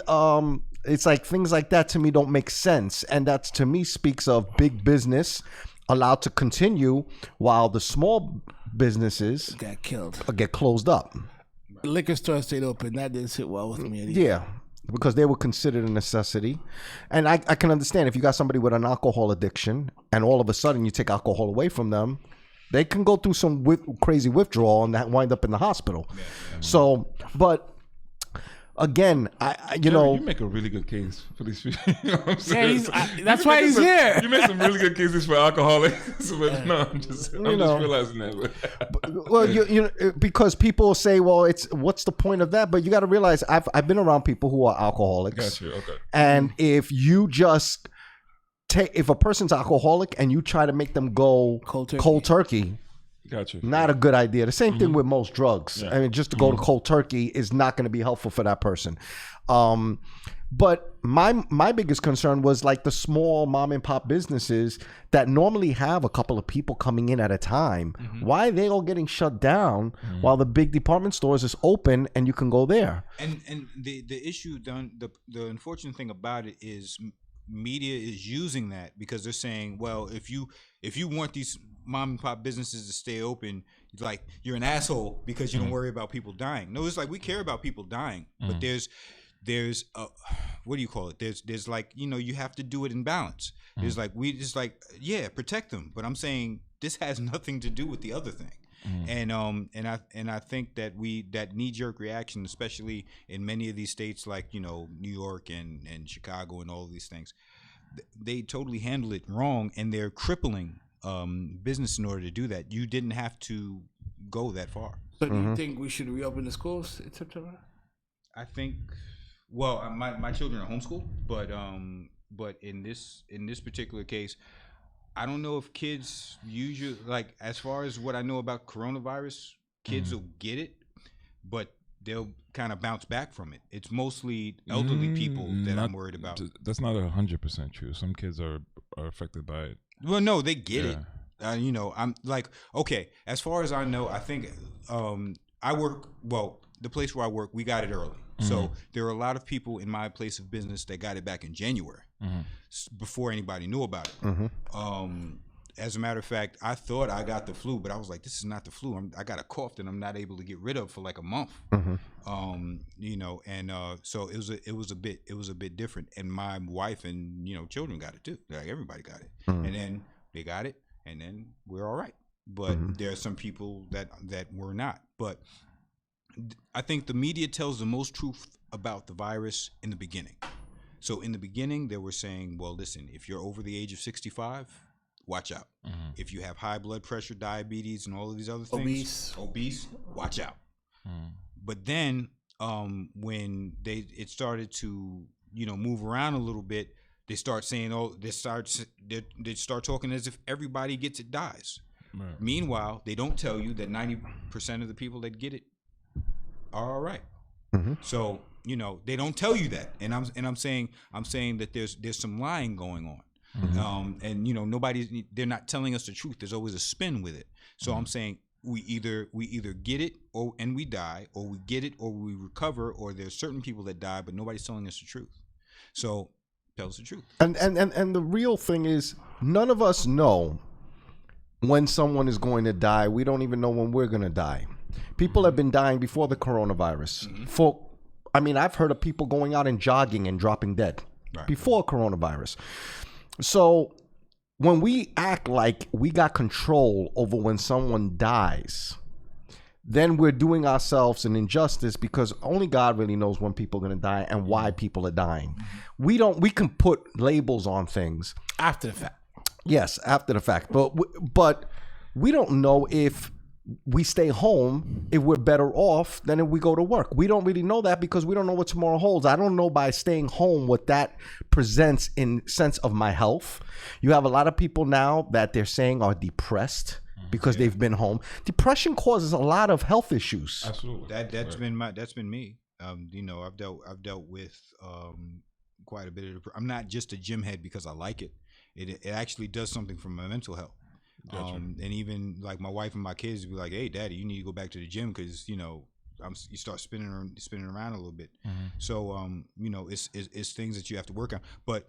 D: it's like things like that to me don't make sense, and that to me speaks of big business allowed to continue while the small businesses get closed up.
A: Liquor store stayed open. That didn't sit well with me.
D: Yeah, because they were considered a necessity. And I can understand if you got somebody with an alcohol addiction and all of a sudden you take alcohol away from them, they can go through some crazy withdrawal and wind up in the hospital. So, but again,
C: you make a really good case for these people. You know what I'm saying?
A: That's why he's here.
C: You make some really good cases for alcoholics. But no, I'm just realizing that.
D: Well, because people say, well, what's the point of that? But you got to realize, I've been around people who are alcoholics.
C: Gotcha. Okay.
D: And if you just if a person's alcoholic and you try to make them go cold turkey,
C: gotcha,
D: not a good idea. The same thing with most drugs. I mean, just to go to cold turkey is not going to be helpful for that person. But my biggest concern was like the small mom and pop businesses that normally have a couple of people coming in at a time. Why are they all getting shut down while the big department stores is open and you can go there?
B: And the issue, the unfortunate thing about it is media is using that because they're saying, well, if you want these mom and pop businesses to stay open, like you're an asshole because you don't worry about people dying. No, it's like we care about people dying, but there's what do you call it? There's like, you have to do it in balance. There's like protect them, but I'm saying this has nothing to do with the other thing. And I think that that knee-jerk reaction, especially in many of these states like New York and Chicago and all of these things, they totally handle it wrong, and they're crippling business in order to do that. You didn't have to go that far.
A: So do you think we should reopen the schools in September?
B: I think, well, my children are homeschooled, but in this particular case, I don't know if kids usually, like, as far as what I know about coronavirus, kids will get it, but they'll kind of bounce back from it. It's mostly elderly people that I'm worried about.
C: That's not 100% true. Some kids are affected by it.
B: Well, no, they get it. You know, I'm like, okay, as far as I know, I think I work, well, the place where I work, we got it early. So there are a lot of people in my place of business that got it back in January before anybody knew about it. As a matter of fact, I thought I got the flu, but I was like, this is not the flu. I got a cough that I'm not able to get rid of for like a month. You know, and so it was a bit different. And my wife and, you know, children got it too. Like everybody got it. And then they got it, and then we're all right. But there are some people that were not. But I think the media tells the most truth about the virus in the beginning. So in the beginning, they were saying, well, listen, if you're over the age of 65, watch out. If you have high blood pressure, diabetes, and all of these other things, obese, watch out. But then when it started to, you know, move around a little bit, they start saying, they start talking as if everybody gets it dies. Right. Meanwhile, they don't tell you that 90% of the people that get it are all right. So, you know, they don't tell you that, and I'm saying that there's some lying going on, and you know, they're not telling us the truth. There's always a spin with it. So I'm saying we either get it and we die, or we get it or we recover, or there's certain people that die, but nobody's telling us the truth. So tell us the truth.
D: And the real thing is, none of us know when someone is going to die. We don't even know when we're going to die. People have been dying before the coronavirus. I've heard of people going out and jogging and dropping dead before coronavirus. So when we act like we got control over when someone dies, then we're doing ourselves an injustice, because only God really knows when people are going to die and why people are dying. We can put labels on things
A: after the fact.
D: Yes, after the fact. But we don't know if we stay home, if we're better off than if we go to work. We don't really know that, because we don't know what tomorrow holds. I don't know by staying home what that presents in sense of my health. You have a lot of people now that they're saying are depressed because they've been home. Depression causes a lot of health issues.
C: Absolutely.
B: That's been me. You know, I've dealt with quite a bit of. I'm not just a gym head because I like it. It actually does something for my mental health. Gotcha. And even like my wife and my kids be like, "Hey, Daddy, you need to go back to the gym because you know you start spinning around a little bit." So you know, it's things that you have to work on. But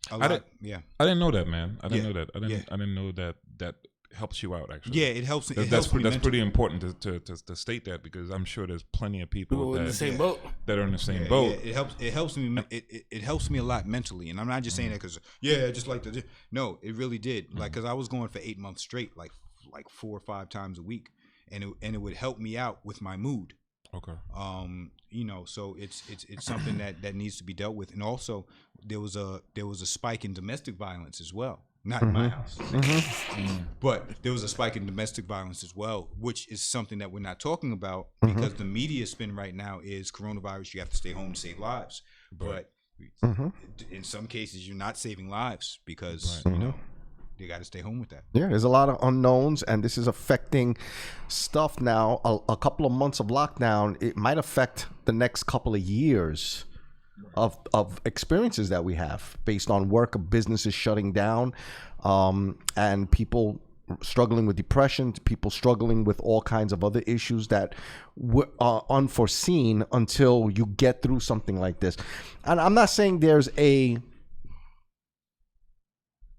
B: I
C: didn't know that, man. I didn't know that. I didn't know that helps you out, actually.
B: Yeah, it helps.
C: That's pretty important to state that, because I'm sure there's plenty of people
A: in the same boat
C: that are in the same boat.
B: Yeah, it helps me. It helps me a lot mentally, and I'm not just saying that because I just like to. No, it really did. Like, because I was going for 8 months straight, like 4 or 5 times a week, and it would help me out with my mood.
C: Okay.
B: You know, so it's something that needs to be dealt with, and also there was a spike in domestic violence as well. Not in my house, but there was a spike in domestic violence as well, which is something that we're not talking about because the media spin right now is coronavirus. You have to stay home to save lives, but in some cases you're not saving lives because you know they got to stay home with that.
D: Yeah, there's a lot of unknowns, and this is affecting stuff now. A couple of months of lockdown, it might affect the next couple of years of experiences that we have based on work of businesses shutting down, and people struggling with depression, people struggling with all kinds of other issues that are unforeseen until you get through something like this. And I'm not saying there's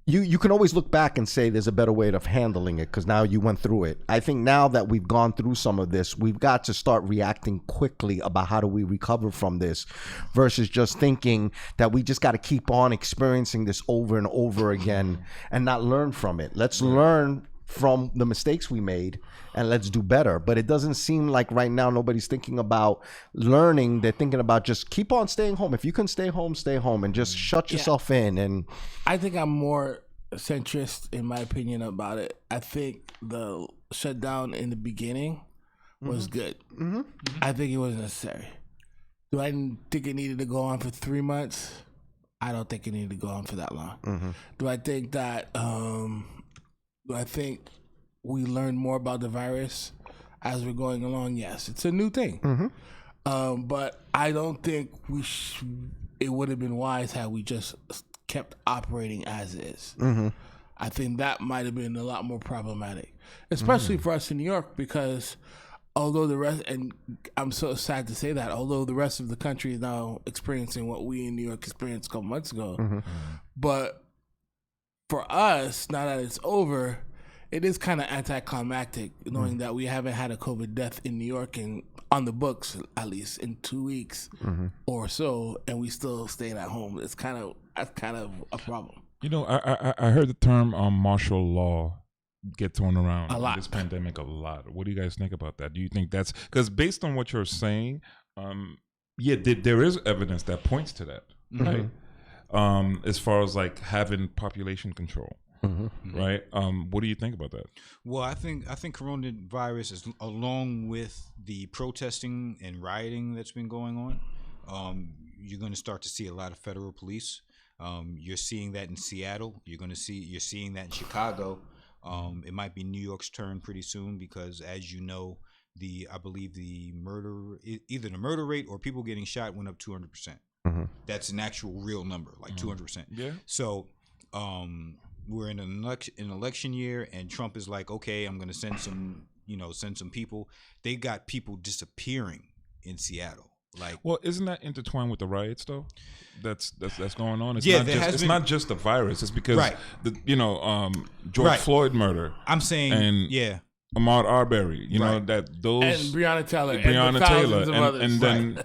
D: you can always look back and say there's a better way of handling it because now you went through it. I think now that we've gone through some of this, we've got to start reacting quickly about how do we recover from this versus just thinking that we just got to keep on experiencing this over and over again and not learn from it. Let's learn from the mistakes we made and let's do better. But it doesn't seem like right now nobody's thinking about learning. They're thinking about just keep on staying home. If you can stay home and just shut yourself in. And
A: I think I'm more centrist in my opinion about it. I think the shutdown in the beginning was good. I think it was necessary. Do I think it needed to go on for 3 months? I don't think it needed to go on for that long. Do I think that do I think we learn more about the virus as we're going along? Yes, it's a new thing. But I don't think it would have been wise had we just kept operating as is. Mm-hmm. I think that might have been a lot more problematic, especially for us in New York, because although the rest, and I'm so sad to say that, although the rest of the country is now experiencing what we in New York experienced a couple months ago, but for us, now that it's over, it is kind of anticlimactic knowing that we haven't had a COVID death in New York on the books, at least in 2 weeks or so, and we still staying at home. That's kind of a problem.
C: You know, I heard the term martial law get thrown around in this pandemic a lot. What do you guys think about that? Do you think that's because based on what you're saying, there is evidence that points to that, right? As far as like having population control. Right. What do you think about that?
B: Well, I think coronavirus is, along with the protesting and rioting that's been going on, you're going to start to see a lot of federal police. You're seeing that in Seattle. You're seeing that in Chicago. It might be New York's turn pretty soon because, as you know, I believe either the murder rate or people getting shot went up 200%. That's an actual real number, like 200%. Yeah. So, we're in an election year, and Trump is like, okay, I'm going to send some people. They got people disappearing in Seattle. Like,
C: well, isn't that intertwined with the riots though? That's going on. It's not just the virus. It's because George Floyd murder.
B: I'm saying,
C: Ahmaud Arbery. You know that those
A: and Breonna Taylor,
C: and then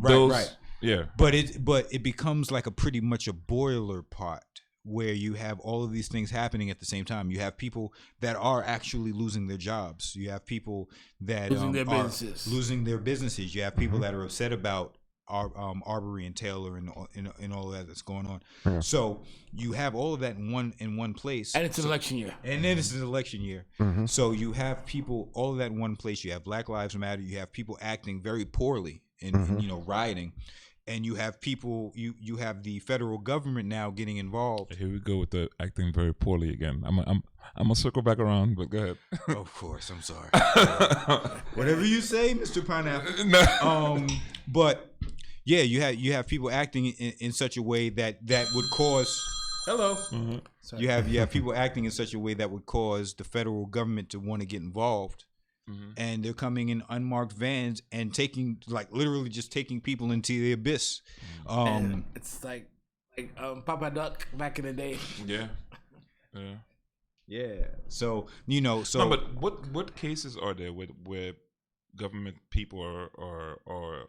C: those. Yeah,
B: but it becomes like pretty much a boiler pot where you have all of these things happening at the same time. You have people that are actually losing their jobs. You have people that losing their businesses. You have people that are upset about Arbery and Taylor and all of that that's going on. Yeah. So you have all of that in one place.
A: And it's an election year.
B: And then it's an election year. So you have people, all of that in one place. You have Black Lives Matter. You have people acting very poorly and rioting. And you have people, you have the federal government now getting involved.
C: Here we go with the acting very poorly again. I'm gonna circle back around, but go ahead.
B: Of course, I'm sorry. Whatever you say, Mr. Pineapple. But yeah, you have people acting in such a way that would cause. Hello. You have people acting in such a way that would cause the federal government to want to get involved. And they're coming in unmarked vans and literally just taking people into the abyss.
A: It's like Papa Duck back in the day.
B: Yeah. So
C: No, but what cases are there where government people are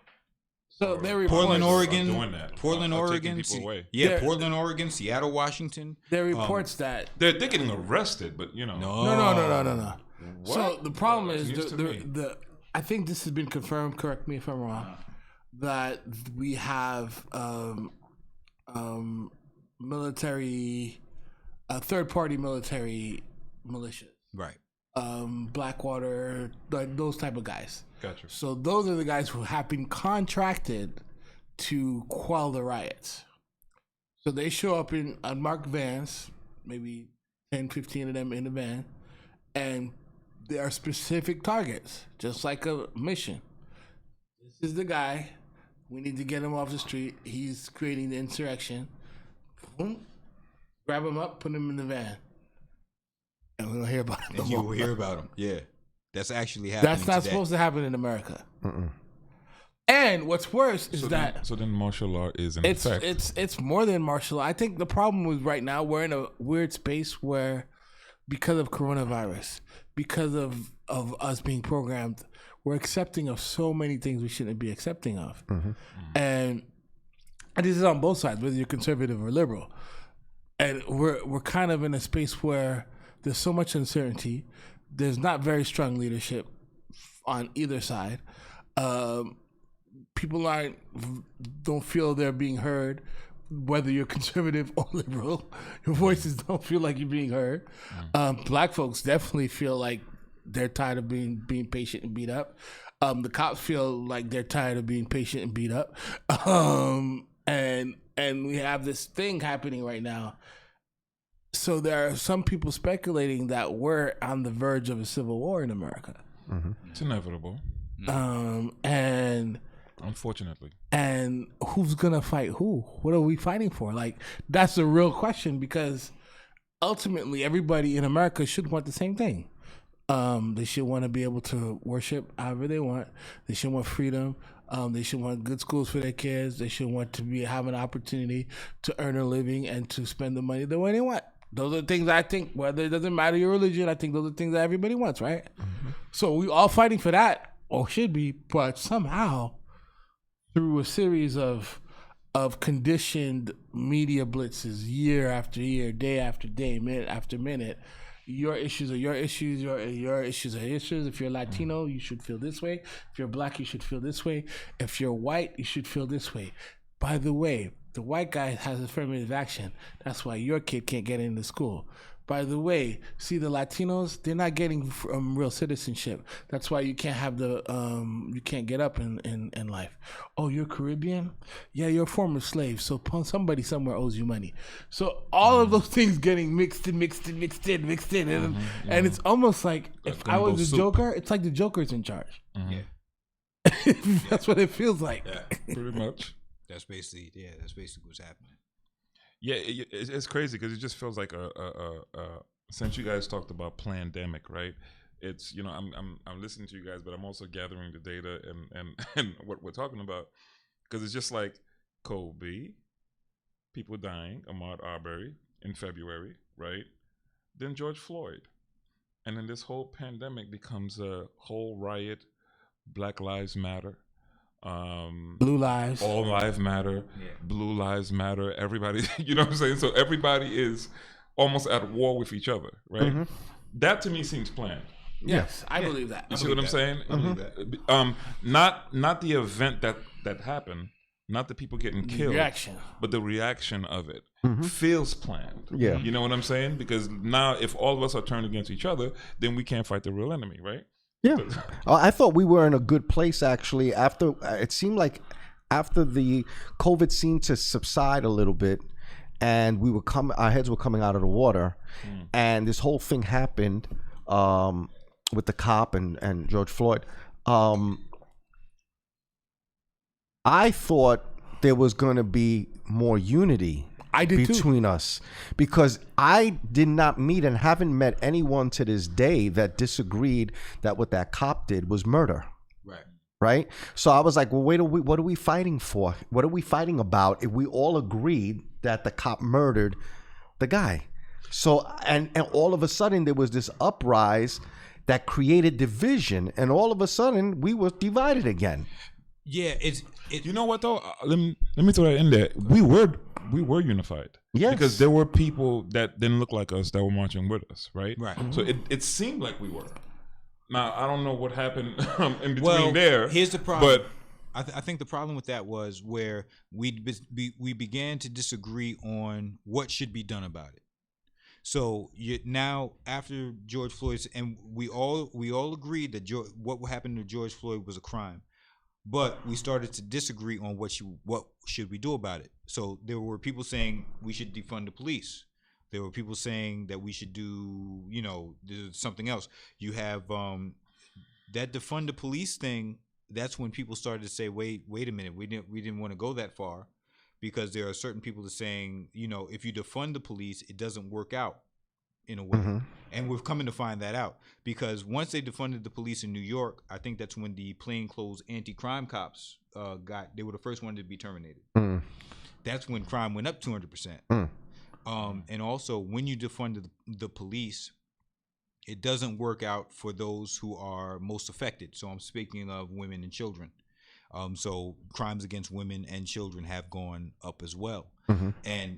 A: so they're
B: Portland, Oregon,
C: doing that.
B: Portland, Oregon, Portland, Oregon, Seattle, Washington.
A: There are reports that
C: they're getting arrested, but
A: No. What? So the problem is I think this has been confirmed. Correct me if I'm wrong. That we have military, third-party military militias,
B: right?
A: Blackwater, like those type of guys.
C: Gotcha.
A: So those are the guys who have been contracted to quell the riots. So they show up in unmarked vans, maybe 10, 15 of them in a van, and there are specific targets, just like a mission. This is the guy. We need to get him off the street. He's creating the insurrection. Boom. Grab him up, put him in the van. And we don't hear about him.
B: And you will hear about him. Yeah. That's actually happening.
A: That's not supposed to happen in America. And what's worse is
C: so then martial law is in effect.
A: It's more than martial law. I think the problem is right now we're in a weird space where, because of coronavirus, because of us being programmed, we're accepting of so many things we shouldn't be accepting of. And this is on both sides, whether you're conservative or liberal. And we're kind of in a space where there's so much uncertainty. There's not very strong leadership on either side. People don't feel they're being heard, whether you're conservative or liberal. Your voices don't feel like you're being heard. Black folks definitely feel like they're tired of being patient and beat up. The cops feel like they're tired of being patient and beat up. And we have this thing happening right now. So there are some people speculating that we're on the verge of a civil war in America.
C: It's inevitable.
A: And
C: Unfortunately.
A: And who's gonna fight who? What are we fighting for? Like, that's the real question, because ultimately everybody in America should want the same thing. They should want to be able to worship however they want. They should want freedom. They should want good schools for their kids. They should want to have an opportunity to earn a living and to spend the money the way they want. Those are the things I think, whether it doesn't matter your religion, I think those are things that everybody wants, right? Mm-hmm. So we all fighting for that, or should be, but somehow through a series of conditioned media blitzes, year after year, day after day, minute after minute, your issues are your issues, your issues are issues. If you're Latino, you should feel this way. If you're Black, you should feel this way. If you're white, you should feel this way. By the way, the white guy has affirmative action. That's why your kid can't get into school. By the way, see, the Latinos, they're not getting real citizenship. That's why you can't have you can't get up in life. Oh, you're Caribbean? Yeah, you're a former slave. So somebody somewhere owes you money. So all of those things getting mixed in. And it's almost like if I was the Joker, it's like the Joker's in charge. Mm-hmm. Yeah. That's what it feels like.
C: Yeah, pretty much.
B: That's basically what's happening.
C: Yeah, it's crazy because it just feels like since you guys talked about pandemic, right? It's, you know, I'm listening to you guys, but I'm also gathering the data and what we're talking about, because it's just like Kobe, people dying, Ahmaud Arbery in February, right? Then George Floyd, and then this whole pandemic becomes a whole riot. Black Lives Matter.
A: Blue lives,
C: all lives matter. Yeah. Blue lives matter. Everybody, you know what I'm saying? So everybody is almost at war with each other, right? Mm-hmm. That to me seems planned.
A: Yes, I believe that.
C: You see what I'm saying? I believe that. Not the event that happened, not the people getting killed, reaction, but the reaction of it feels planned.
D: Yeah,
C: you know what I'm saying? Because now, if all of us are turned against each other, then we can't fight the real enemy, right?
D: Yeah, I thought we were in a good place actually. After it seemed like after the COVID seemed to subside a little bit, and our heads were coming out of the water, and this whole thing happened with the cop and George Floyd. I thought there was going to be more unity.
A: I did
D: between us, because I did not meet and haven't met anyone to this day that disagreed that what that cop did was murder. Right. So I was like, well, what are we fighting for? What are we fighting about if we all agreed that the cop murdered the guy? So and all of a sudden there was this uprise that created division, and all of a sudden we were divided again.
B: Yeah,
C: you know what though? Let me throw that in there. We were unified.
D: Yes.
C: Because there were people that didn't look like us that were marching with us, right?
B: Right.
C: So it seemed like we were. Now, I don't know what happened in between there.
B: Here's the problem. But I think the problem with that was where we began to disagree on what should be done about it. So now, after George Floyd, and we all agreed that what happened to George Floyd was a crime. But we started to disagree on what should we do about it. So there were people saying we should defund the police. There were people saying that we should do, something else. You have that defund the police thing. That's when people started to say, wait a minute, we didn't want to go that far, because there are certain people that are saying, if you defund the police, it doesn't work out in a way. Mm-hmm. And we're coming to find that out, because once they defunded the police in New York, I think that's when the plainclothes anti-crime cops they were the first one to be terminated. Mm. That's when crime went up 200%. Mm. And also, when you defund the police, it doesn't work out for those who are most affected. So I'm speaking of women and children. So crimes against women and children have gone up as well. Mm-hmm. And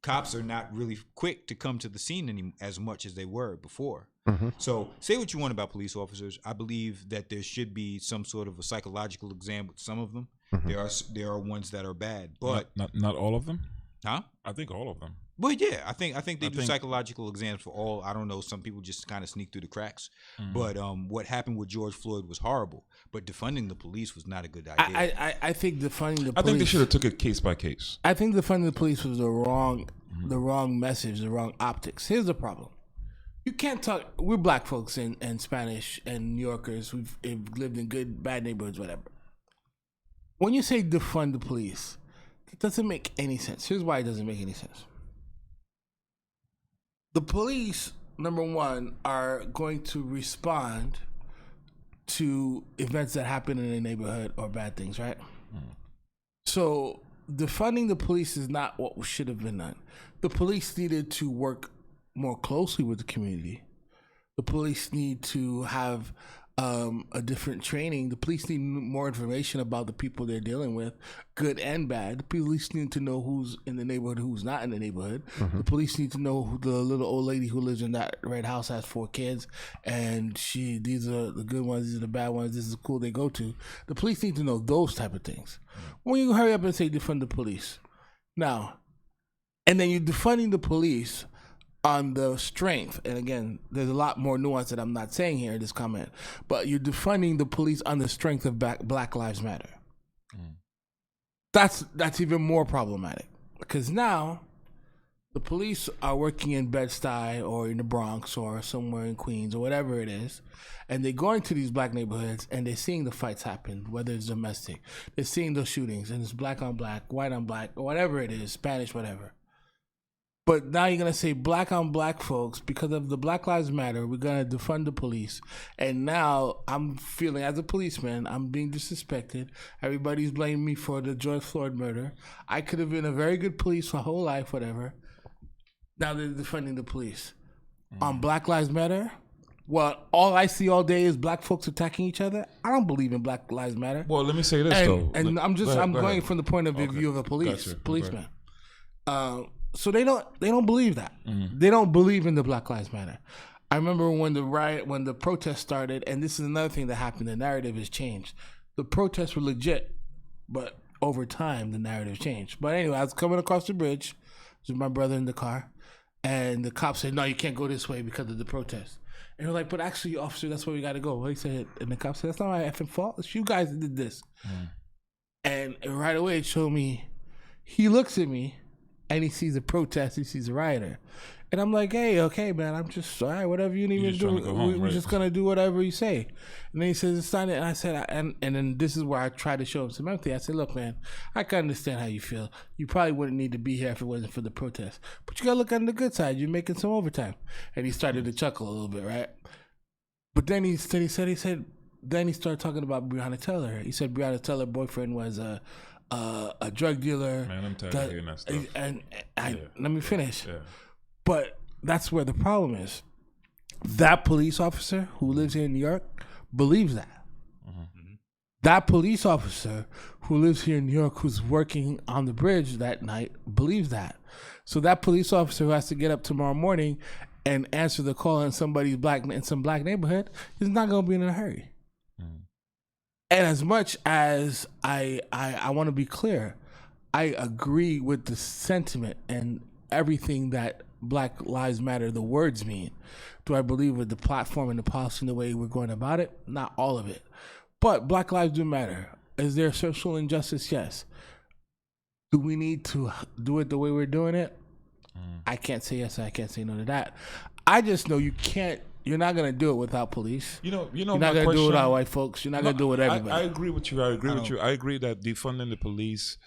B: cops are not really quick to come to the scene as much as they were before. Mm-hmm. So say what you want about police officers. I believe that there should be some sort of a psychological exam with some of them. Mm-hmm. There are ones that are bad, but
C: not all of them.
B: Huh?
C: I think all of them.
B: Well, yeah, I think they do psychological exams for all. I don't know. Some people just kind of sneak through the cracks. Mm-hmm. But what happened with George Floyd was horrible. But defunding the police was not a good idea.
A: I think defunding the police.
C: I think they should have took it case by case.
A: I think defunding the police was the wrong message, the wrong optics. Here's the problem. You can't talk. We're black folks and Spanish and New Yorkers. We've lived in good, bad neighborhoods, whatever. when you say defund the police, it doesn't make any sense. Here's why it doesn't make any sense. The police, number one, are going to respond to events that happen in a neighborhood or bad things, right? So defunding the police is not what should have been done. The police needed to work more closely with the community. The police need to have a different training. The police need more information about the people they're dealing with, good and bad. The police need to know who's in the neighborhood, who's not in the neighborhood. The police need to know who the little old lady who lives in that red house has 4 kids, and these are the good ones, these are the bad ones, this is the school they go to. The police need to know those type of things. When you hurry up and say defund the police, now, and then you're defunding the police on the strength, and again, there's a lot more nuance that I'm not saying here in this comment, but you're defunding the police on the strength of Black Lives Matter. That's even more problematic, because now the police are working in Bed-Stuy or in the Bronx or somewhere in Queens or whatever it is, and they're going to these black neighborhoods and they're seeing the fights happen, whether it's domestic. They're seeing those shootings, and it's black on black, white on black, or whatever it is, Spanish, whatever. But now you're going to say black on black folks, because of the Black Lives Matter, we're going to defund the police. And now I'm feeling, as a policeman, I'm being disrespected. Everybody's blaming me for the George Floyd murder. I could have been a very good police my whole life, whatever. Now they're defunding the police. On Black Lives Matter, well, all I see all day is black folks attacking each other. I don't believe in Black Lives Matter.
C: Well, let me say this, though.
A: And I'm going from the point of view of a policeman. So they don't believe that. They don't believe in the Black Lives Matter. I remember when the protest started, and this is another thing that happened, the narrative has changed. The protests were legit, but over time the narrative changed. But anyway, I was coming across the bridge with my brother in the car, and the cop said, "No, you can't go this way because of the protest." And we're like, "But actually, officer, that's where we got to go." Well, he said, and the cop said, "That's not my effing fault. It's you guys that did this." And right away it showed me, he looks at me, and he sees a protest, he sees a rioter. And I'm like, hey, okay, man, I'm just, all right, whatever you need me to do. We're just going to do whatever you say. And then he says, it's not it. And I said, and then this is where I tried to show him some empathy. I said, look, man, I can understand how you feel. You probably wouldn't need to be here if it wasn't for the protest. But you got to look on the good side. You're making some overtime. And he started to chuckle a little bit, right? But then he started talking about Breonna Taylor. He said Breonna Taylor's boyfriend was a drug dealer. Man, I'm tired of hearing that stuff. And let me finish. Yeah. But that's where the problem is. That police officer who lives here in New York believes that. That police officer who lives here in New York, who's working on the bridge that night, believes that. So that police officer who has to get up tomorrow morning and answer the call in some black neighborhood is not going to be in a hurry. And as much as I want to be clear, I agree with the sentiment and everything that Black Lives Matter, the words mean. Do I believe with the platform and the policy and the way we're going about it? Not all of it. But Black lives do matter. Is there social injustice? Yes. Do we need to do it the way we're doing it? I can't say yes, I can't say no to that. I just know you're not going to do it without police. You're not going to do it without white folks. You're not going to do it with everybody.
C: I agree with you. I agree that defunding the police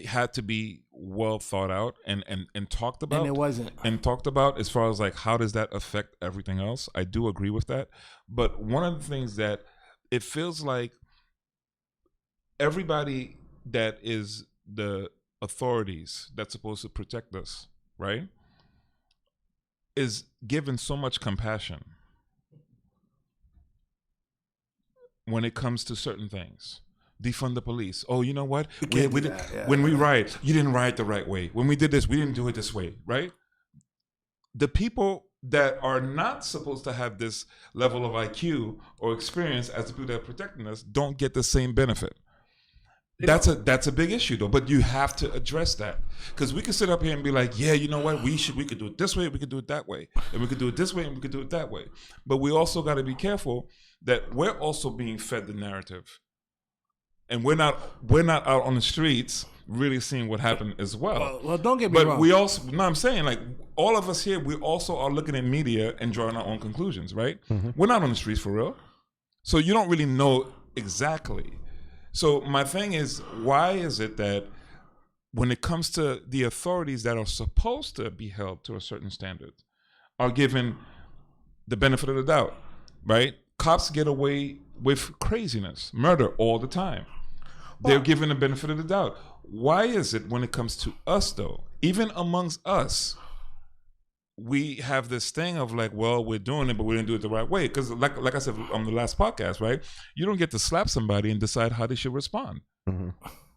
C: had to be well thought out and talked about.
A: And it wasn't.
C: And talked about as far as like, how does that affect everything else? I do agree with that. But one of the things that it feels like everybody that is the authorities that's supposed to protect us, right, is given so much compassion when it comes to certain things. Defund the police. Oh, you know what? When we riot, you didn't riot the right way. When we did this, we didn't do it this way, right? The people that are not supposed to have this level of IQ or experience as the people that are protecting us don't get the same benefit. That's a big issue though, but you have to address that, because we can sit up here and be like, yeah, you know what, we could do it this way, we could do it that way, and we could do it this way, and we could do it that way. But we also got to be careful that we're also being fed the narrative, and we're not out on the streets really seeing what happened as well.
A: Well, don't get me wrong.
C: But we also, no, I'm saying like all of us here, we also are looking at media and drawing our own conclusions, right? We're not on the streets for real, so you don't really know exactly So my thing is, why is it that when it comes to the authorities that are supposed to be held to a certain standard are given the benefit of the doubt, right? Cops get away with craziness, murder all the time. They're given the benefit of the doubt. Why is it when it comes to us, though, even amongst us, we have this thing of like, well, we're doing it, but we didn't do it the right way? Because like I said on the last podcast, right? You don't get to slap somebody and decide how they should respond. Mm-hmm.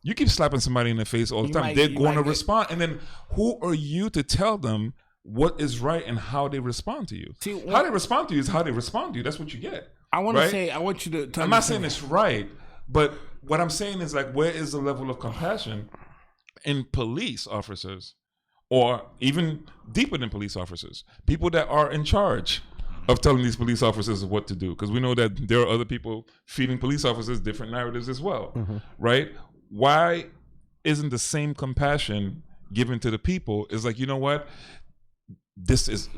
C: You keep slapping somebody in the face all the time. They're going to respond. And then who are you to tell them what is right and how they respond to you? See, how they respond to you is how they respond to you. That's what you get.
A: I want to say, I want you to...
C: I'm not saying it's right, but what I'm saying is like, where is the level of compassion in police officers, or even deeper than police officers, people that are in charge of telling these police officers what to do? Because we know that there are other people feeding police officers different narratives as well, right? Why isn't the same compassion given to the people? It's like, you know what? This is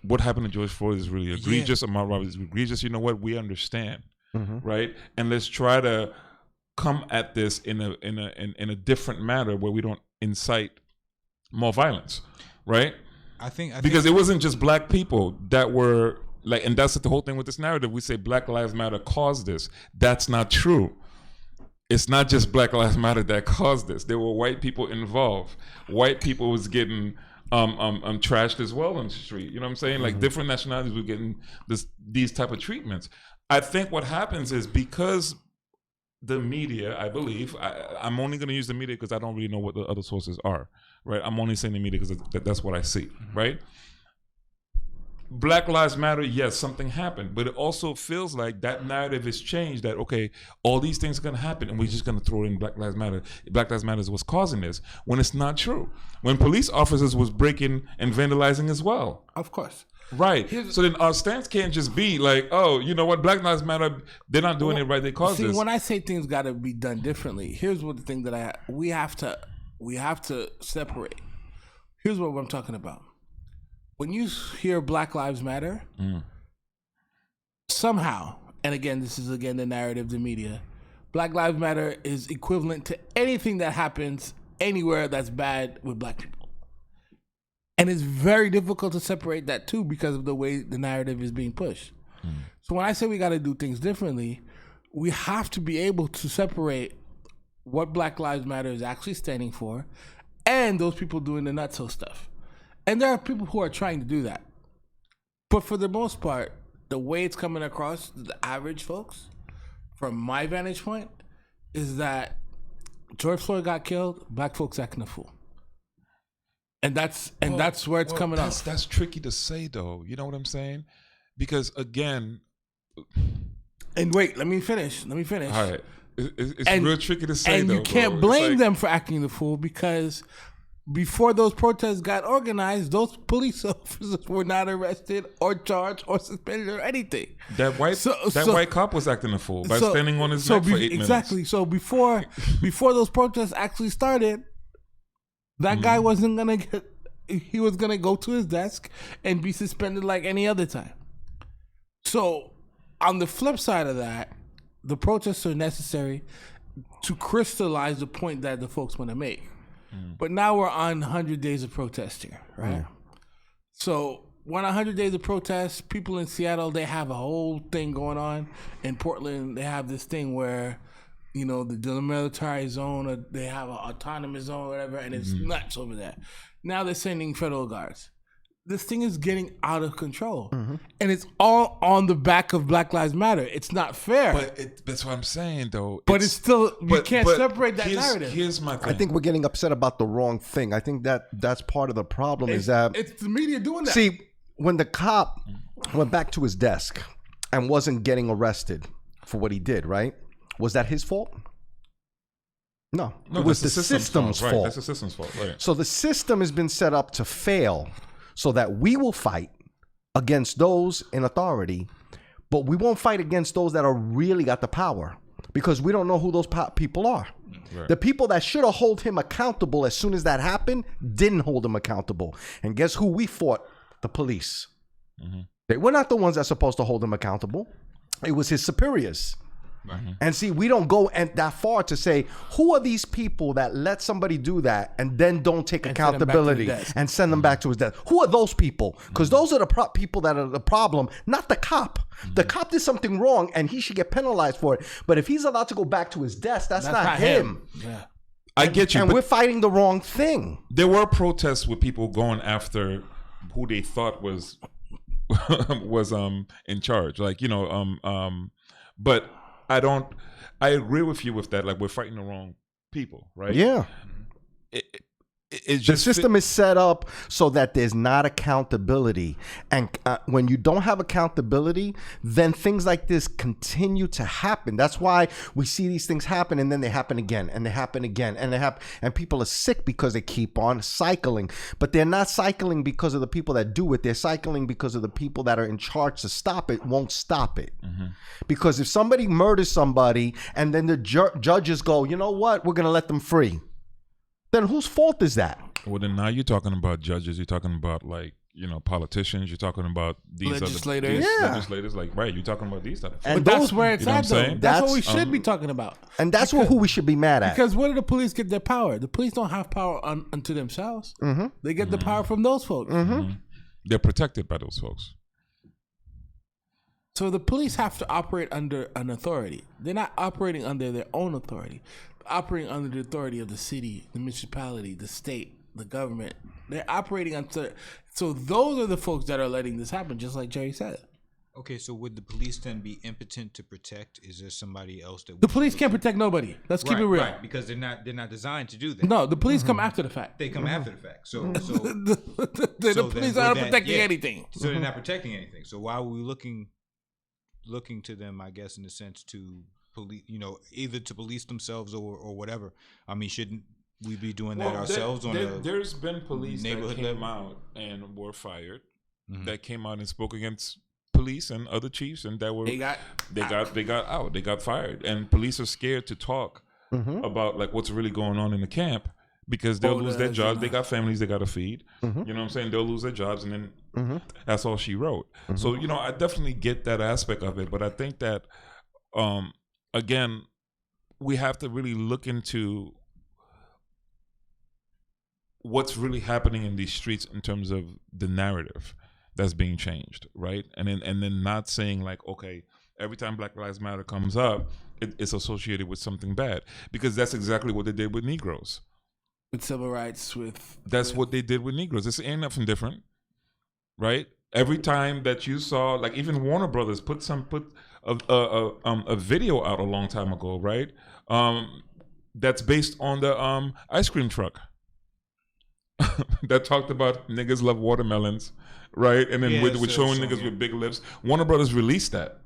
C: what happened to George Floyd is really egregious. Ahmaud Arbery is egregious. You know what? We understand, right? And let's try to come at this in a different manner where we don't incite more violence, right? I think because it wasn't just black people that were like, and that's the whole thing with this narrative. We say Black Lives Matter caused this. That's not true. It's not just Black Lives Matter that caused this. There were white people involved. White people was getting trashed as well on the street. You know what I'm saying? Like different nationalities were getting these type of treatments. I think what happens is because the media, I believe, I'm only going to use the media because I don't really know what the other sources are, right? I'm only saying the media because that's what I see, right? Black Lives Matter, yes, something happened, but it also feels like that narrative is changed, that, okay, all these things are going to happen and we're just going to throw in Black Lives Matter. Black Lives Matter is what's causing this, when it's not true. When police officers was breaking and vandalizing as well.
A: Of course.
C: Right. So then our stance can't just be like, oh, you know what, Black Lives Matter, they're not doing it right, they caused this.
A: See, when I say things got to be done differently, here's what the thing that we have to separate. Here's what I'm talking about. When you hear Black Lives Matter, somehow, and again, this is the narrative, the media, Black Lives Matter is equivalent to anything that happens anywhere that's bad with black people. And it's very difficult to separate that too because of the way the narrative is being pushed. So when I say we got to do things differently, we have to be able to separate what Black Lives Matter is actually standing for and those people doing the nutso stuff. And there are people who are trying to do that. But for the most part, the way it's coming across to the average folks, from my vantage point, is that George Floyd got killed, black folks acting a fool. And that's where it's coming off.
C: That's tricky to say, though. You know what I'm saying? Because, again...
A: And wait, let me finish. All
C: right. It's real tricky to say,
A: and
C: though.
A: And you can't blame them for acting the fool because... Before those protests got organized, those police officers were not arrested or charged or suspended or anything.
C: That white cop was acting a fool by standing on his neck for 8 minutes.
A: Exactly. So before those protests actually started, that guy wasn't gonna he was gonna go to his desk and be suspended like any other time. So on the flip side of that, the protests are necessary to crystallize the point that the folks want to make. But now we're on 100 days of protest here, right? So when 100 days of protest, people in Seattle, they have a whole thing going on. In Portland, they have this thing where, you know, the demilitarized zone, or they have an autonomous zone or whatever, and it's nuts over there. Now they're sending federal guards. This thing is getting out of control. And it's all on the back of Black Lives Matter. It's not fair.
C: But that's what I'm saying, though.
A: But it's still, you can't separate that narrative.
C: Here's my thing.
D: I think we're getting upset about the wrong thing. I think that's part of the problem is that...
A: It's the media doing that.
D: See, when the cop went back to his desk and wasn't getting arrested for what he did, right? Was that his fault? No. It was the system's fault.
C: Right. That's the system's fault, right.
D: So the system has been set up to fail so that we will fight against those in authority, but we won't fight against those that are really got the power because we don't know who those people are. Right. The people that should have held him accountable as soon as that happened didn't hold him accountable. And guess who we fought? The police. They were not the ones that's supposed to hold him accountable. It was his superiors. And see, we don't go that far to say, who are these people that let somebody do that and then don't take accountability and send them back to his desk? Who are those people? Because those are the people that are the problem, not the cop. The cop did something wrong and he should get penalized for it. But if he's allowed to go back to his desk, that's not him.
C: Yeah. I get you.
D: And we're fighting the wrong thing.
C: There were protests with people going after who they thought was in charge. Like, but I agree with you with that. Like, we're fighting the wrong people, right?
D: Yeah.
C: It's just
D: the system is set up so that there's not accountability. And when you don't have accountability, then things like this continue to happen. That's why we see these things happen and then they happen again and they happen again and they happen. And people are sick because they keep on cycling. But they're not cycling because of the people that do it. They're cycling because of the people that are in charge to stop it won't stop it. Because if somebody murders somebody and then the judges go, you know what, we're going to let them free. Then whose fault is that?
C: Well, then now you're talking about judges. You're talking about politicians. You're talking about these
A: legislators.
C: Legislators. Like, right, you're talking about these type of
A: and that's where it's at, though. That's what we should be talking about.
D: And that's who we should be mad at.
A: Because where do the police get their power? The police don't have power unto themselves. They get the power from those folks.
C: They're protected by those folks.
A: So the police have to operate under an authority. They're not operating under their own authority. Operating under the authority of the city, the municipality, the state, the government. They're operating under. So those are the folks that are letting this happen, just like Jerry said.
B: Okay, so would the police then be impotent to protect? Is there somebody else that
A: the police can't protect nobody? Let's keep it real. Right,
B: because they're not designed to do that.
A: No, the police come after the fact.
B: They come after the fact. So
A: the police aren't protecting anything.
B: So they're not protecting anything. So why are we looking to them? I guess in a sense to police, either to police themselves or whatever. I mean, shouldn't we be doing that ourselves?
C: There's been police that came out and were fired, that came out and spoke against police and other chiefs, and that were they got out, they got fired, and police are scared to talk about like what's really going on in the camp because they'll lose their jobs. They got families they got to feed. You know what I'm saying? They'll lose their jobs, and then that's all she wrote. So I definitely get that aspect of it, but I think that. Again, we have to really look into what's really happening in these streets in terms of the narrative that's being changed, right? And then not saying like, okay, every time Black Lives Matter comes up, it's associated with something bad, because that's exactly what they did with Negroes.
A: With civil rights,
C: that's what they did with Negroes. This ain't nothing different, right? Every time that you saw, like even Warner Brothers put a video out a long time ago, right? That's based on the ice cream truck that talked about niggas love watermelons, right? And then with showing niggas with big lips. Warner Brothers released that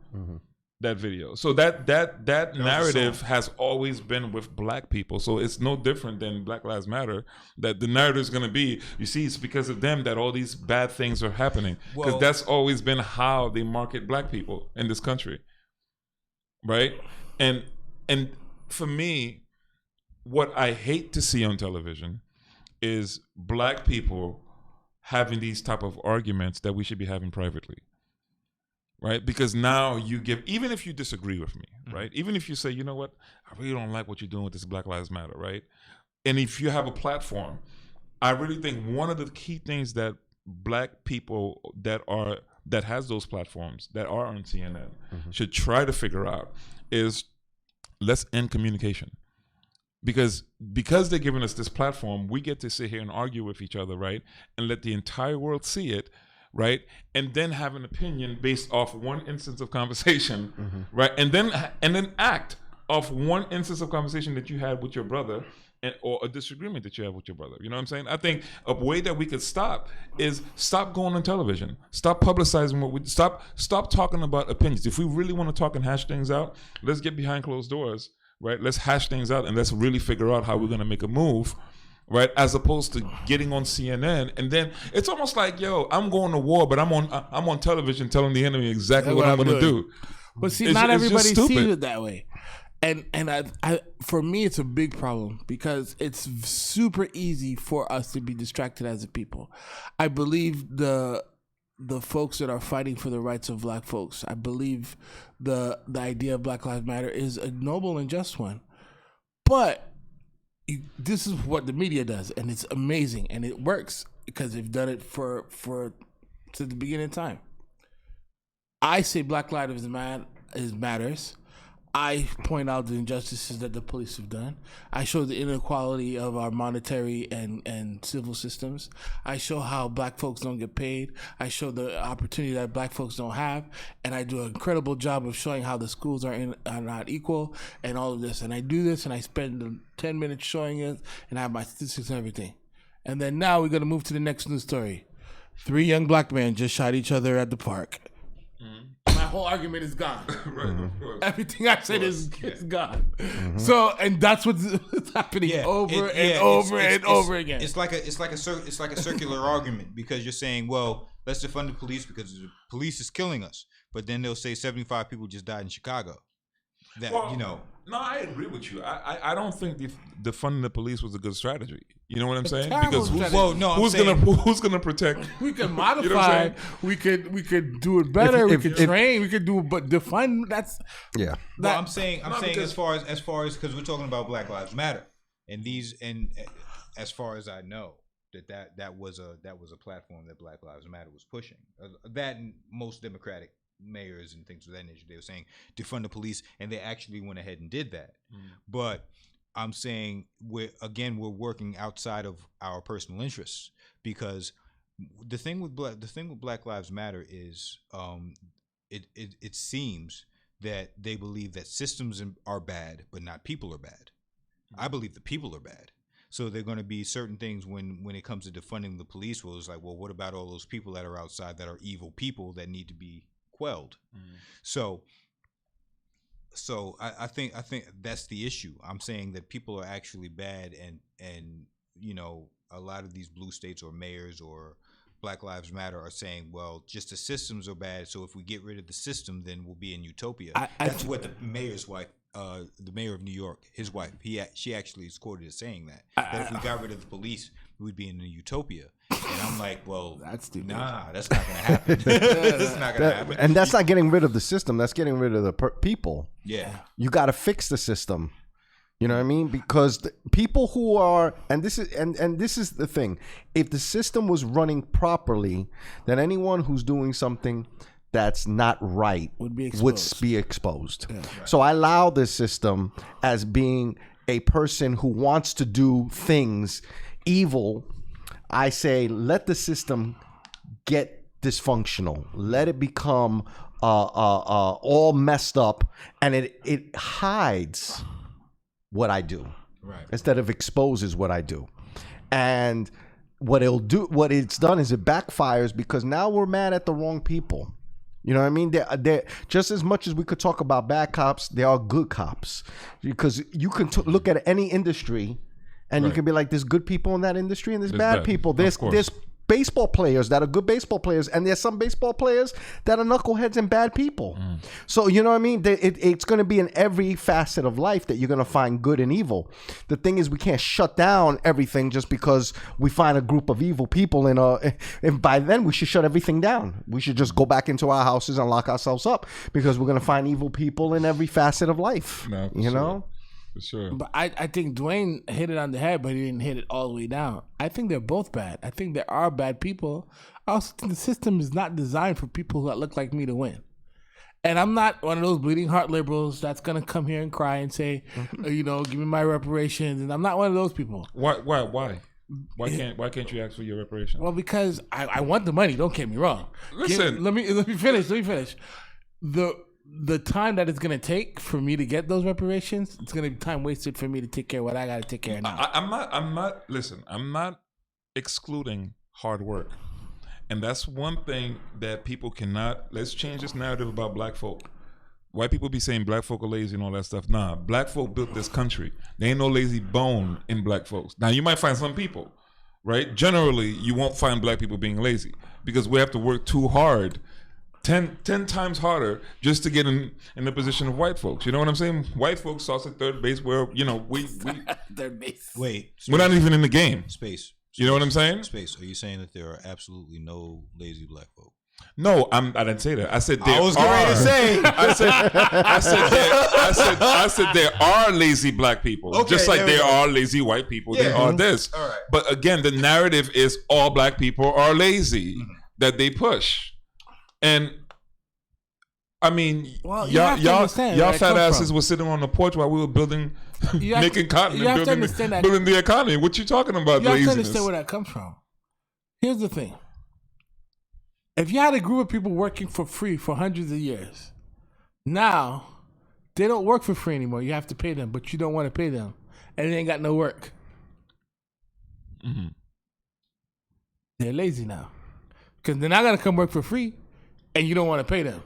C: video. So that narrative has always been with black people. So it's no different than Black Lives Matter. That the narrative is going to be, you see, it's because of them that all these bad things are happening. Because that's always been how they market black people in this country, right? And for me, what I hate to see on television is black people having these type of arguments that we should be having privately. Right? Because now you give, even if you disagree with me, right? Even if you say, you know what, I really don't like what you're doing with this Black Lives Matter, right? And if you have a platform, I really think one of the key things that black people that has those platforms that are on CNN should try to figure out is let's end communication. Because they're giving us this platform, we get to sit here and argue with each other, right? And let the entire world see it, right? And then have an opinion based off one instance of conversation, right? And then act off one instance of conversation that you had with your brother, or a disagreement that you have with your brother. You know what I'm saying? I think a way that we could stop is stop going on television, stop publicizing stop talking about opinions. If we really want to talk and hash things out, let's get behind closed doors, right? Let's hash things out and let's really figure out how we're going to make a move. Right, as opposed to getting on CNN, and then it's almost like, yo, I'm going to war, but I'm on television telling the enemy exactly what I'm going to do.
A: But see, not everybody sees it that way, and I for me, it's a big problem because it's super easy for us to be distracted as a people. I believe the the folks that are fighting for the rights of black folks. I believe the idea of Black Lives Matter is a noble and just one. But this is what the media does, and it's amazing, and it works because they've done it for since the beginning of time. I say Black Lives matters. I point out the injustices that the police have done. I show the inequality of our monetary and civil systems. I show how black folks don't get paid. I show the opportunity that black folks don't have. And I do an incredible job of showing how the schools are not equal and all of this. And I do this and I spend 10 minutes showing it and I have my statistics and everything. And then now we're going to move to the next news story. 3 young black men just shot each other at the park. My whole argument is gone. Right, everything I said is gone. So, and that's what's happening over and over again.
B: It's like a circular argument, because you're saying, well, let's defund the police because the police is killing us, but then they'll say 75 people just died in Chicago.
C: No, I agree with you. I don't think defunding the police was a good strategy. You know what I'm saying?
A: Because
C: who's gonna protect?
A: We can modify. You know we could do it better. We could train. We could do it, but defund. That's
B: I'm saying as far as because we're talking about Black Lives Matter, and as far as I know, that was a platform that Black Lives Matter was pushing. That and most Democratic mayors and things of that nature, they were saying defund the police, and they actually went ahead and did that. But I'm saying we're working outside of our personal interests, because the thing with Black Lives Matter is it seems that they believe that systems are bad, but not people are bad. I believe the people are bad. So there are going to be certain things when it comes to defunding the police, where it's like, well, what about all those people that are outside that are evil people that need to be quelled? So I think that's the issue. I'm saying that people are actually bad, and a lot of these blue states or mayors or Black Lives Matter are saying, well, just the systems are bad, so if we get rid of the system, then we'll be in utopia. That's what the mayor's wife, the mayor of New York, his wife, she actually is quoted as saying that if we got rid of the police, we'd be in a utopia. And I'm like, well, that's stupid. Nah, that's not going to happen. That's not going to happen.
D: And that's not getting rid of the system. That's getting rid of the people.
B: Yeah.
D: You got to fix the system. You know what I mean? Because the people who are, and this is the thing. If the system was running properly, then anyone who's doing something that's not right would be exposed. Yeah. Right. So I allow this system as being a person who wants to do things evil. I say, let the system get dysfunctional. Let it become all messed up, and it hides what I do, right, instead of exposes what I do. And what it's done is it backfires, because now we're mad at the wrong people. You know what I mean? They're just as much as we could talk about bad cops, there are good cops, because you can look at any industry. And you can be like, there's good people in that industry and there's bad people. There's baseball players that are good baseball players, and there's some baseball players that are knuckleheads and bad people. So, you know what I mean? It's going to be in every facet of life that you're going to find good and evil. The thing is, we can't shut down everything just because we find a group of evil people and by then we should shut everything down. We should just go back into our houses and lock ourselves up, because we're going to find evil people in every facet of life. No, you know?
C: For sure.
A: But I think Dwayne hit it on the head, but he didn't hit it all the way down. I think they're both bad. I think there are bad people. I also think the system is not designed for people that look like me to win. And I'm not one of those bleeding heart liberals that's going to come here and cry and say, give me my reparations. And I'm not one of those people.
C: Why? Why can't you ask for your reparations?
A: Well, because I want the money. Don't get me wrong.
C: Listen.
A: Let me finish. The time that it's going to take for me to get those reparations, it's going to be time wasted for me to take care of what I got to take care of now.
C: I'm not excluding hard work. And that's one thing that people cannot, let's change this narrative about black folk. White people be saying black folk are lazy and all that stuff. Nah, black folk built this country. There ain't no lazy bone in black folks. Now, you might find some people, right? Generally, you won't find black people being lazy, because we have to work too hard 10 times harder just to get in the position of white folks. You know what I'm saying? White folks sauce at third base, where we
A: third base.
B: Wait,
C: we're not even in the game.
B: Space.
C: You know what I'm saying?
B: Space. Are you saying that there are absolutely no lazy black folk?
C: No, I didn't say that. I said there
B: I was going to say.
C: I said there are lazy black people, okay, just like there are lazy white people. Yeah. There are this. All right. But again, the narrative is all black people are lazy that they push, and I mean, y'all fat asses were sitting on the porch while we were building, making cotton and building the economy. What you talking about?
A: You have to understand where that comes from. Here's the thing. If you had a group of people working for free for hundreds of years, now they don't work for free anymore. You have to pay them, but you don't want to pay them, and they ain't got no work. Mm-hmm. They're lazy now because they're not gonna come work for free, and you don't want to pay them.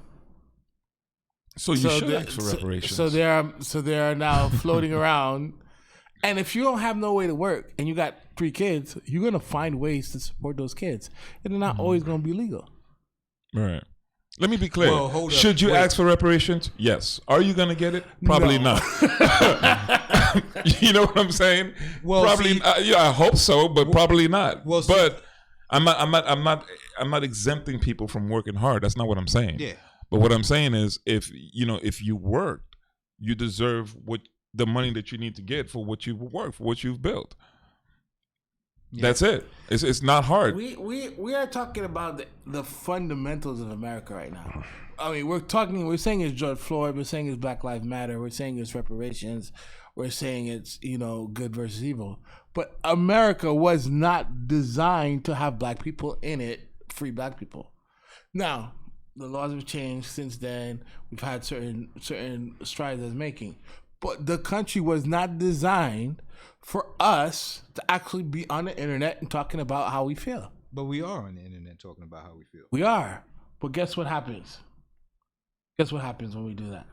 C: So you should ask for reparations.
A: So they are now floating around, and if you don't have no way to work and you got 3 kids, you're gonna find ways to support those kids, and they're not always gonna be legal.
C: Right. Let me be clear. Well, should you ask for reparations? Yes. Are you going to get it? Probably not. You know what I'm saying? Well, probably. I hope so, but probably not. Well, but I'm not exempting people from working hard. That's not what I'm saying. Yeah. But what I'm saying is, if you worked, you deserve the money that you need to get for what you've worked, for what you've built. Yeah. That's it. It's not hard.
A: We are talking about the fundamentals of America right now. I mean, we're saying it's George Floyd, we're saying it's Black Lives Matter, we're saying it's reparations, we're saying it's good versus evil. But America was not designed to have black people in it, free black people. Now, the laws have changed since then. We've had certain strides as making. But the country was not designed for us to actually be on the internet and talking about how we feel.
B: But we are on the internet talking about how we feel.
A: We are. But guess what happens? Guess what happens when we do that?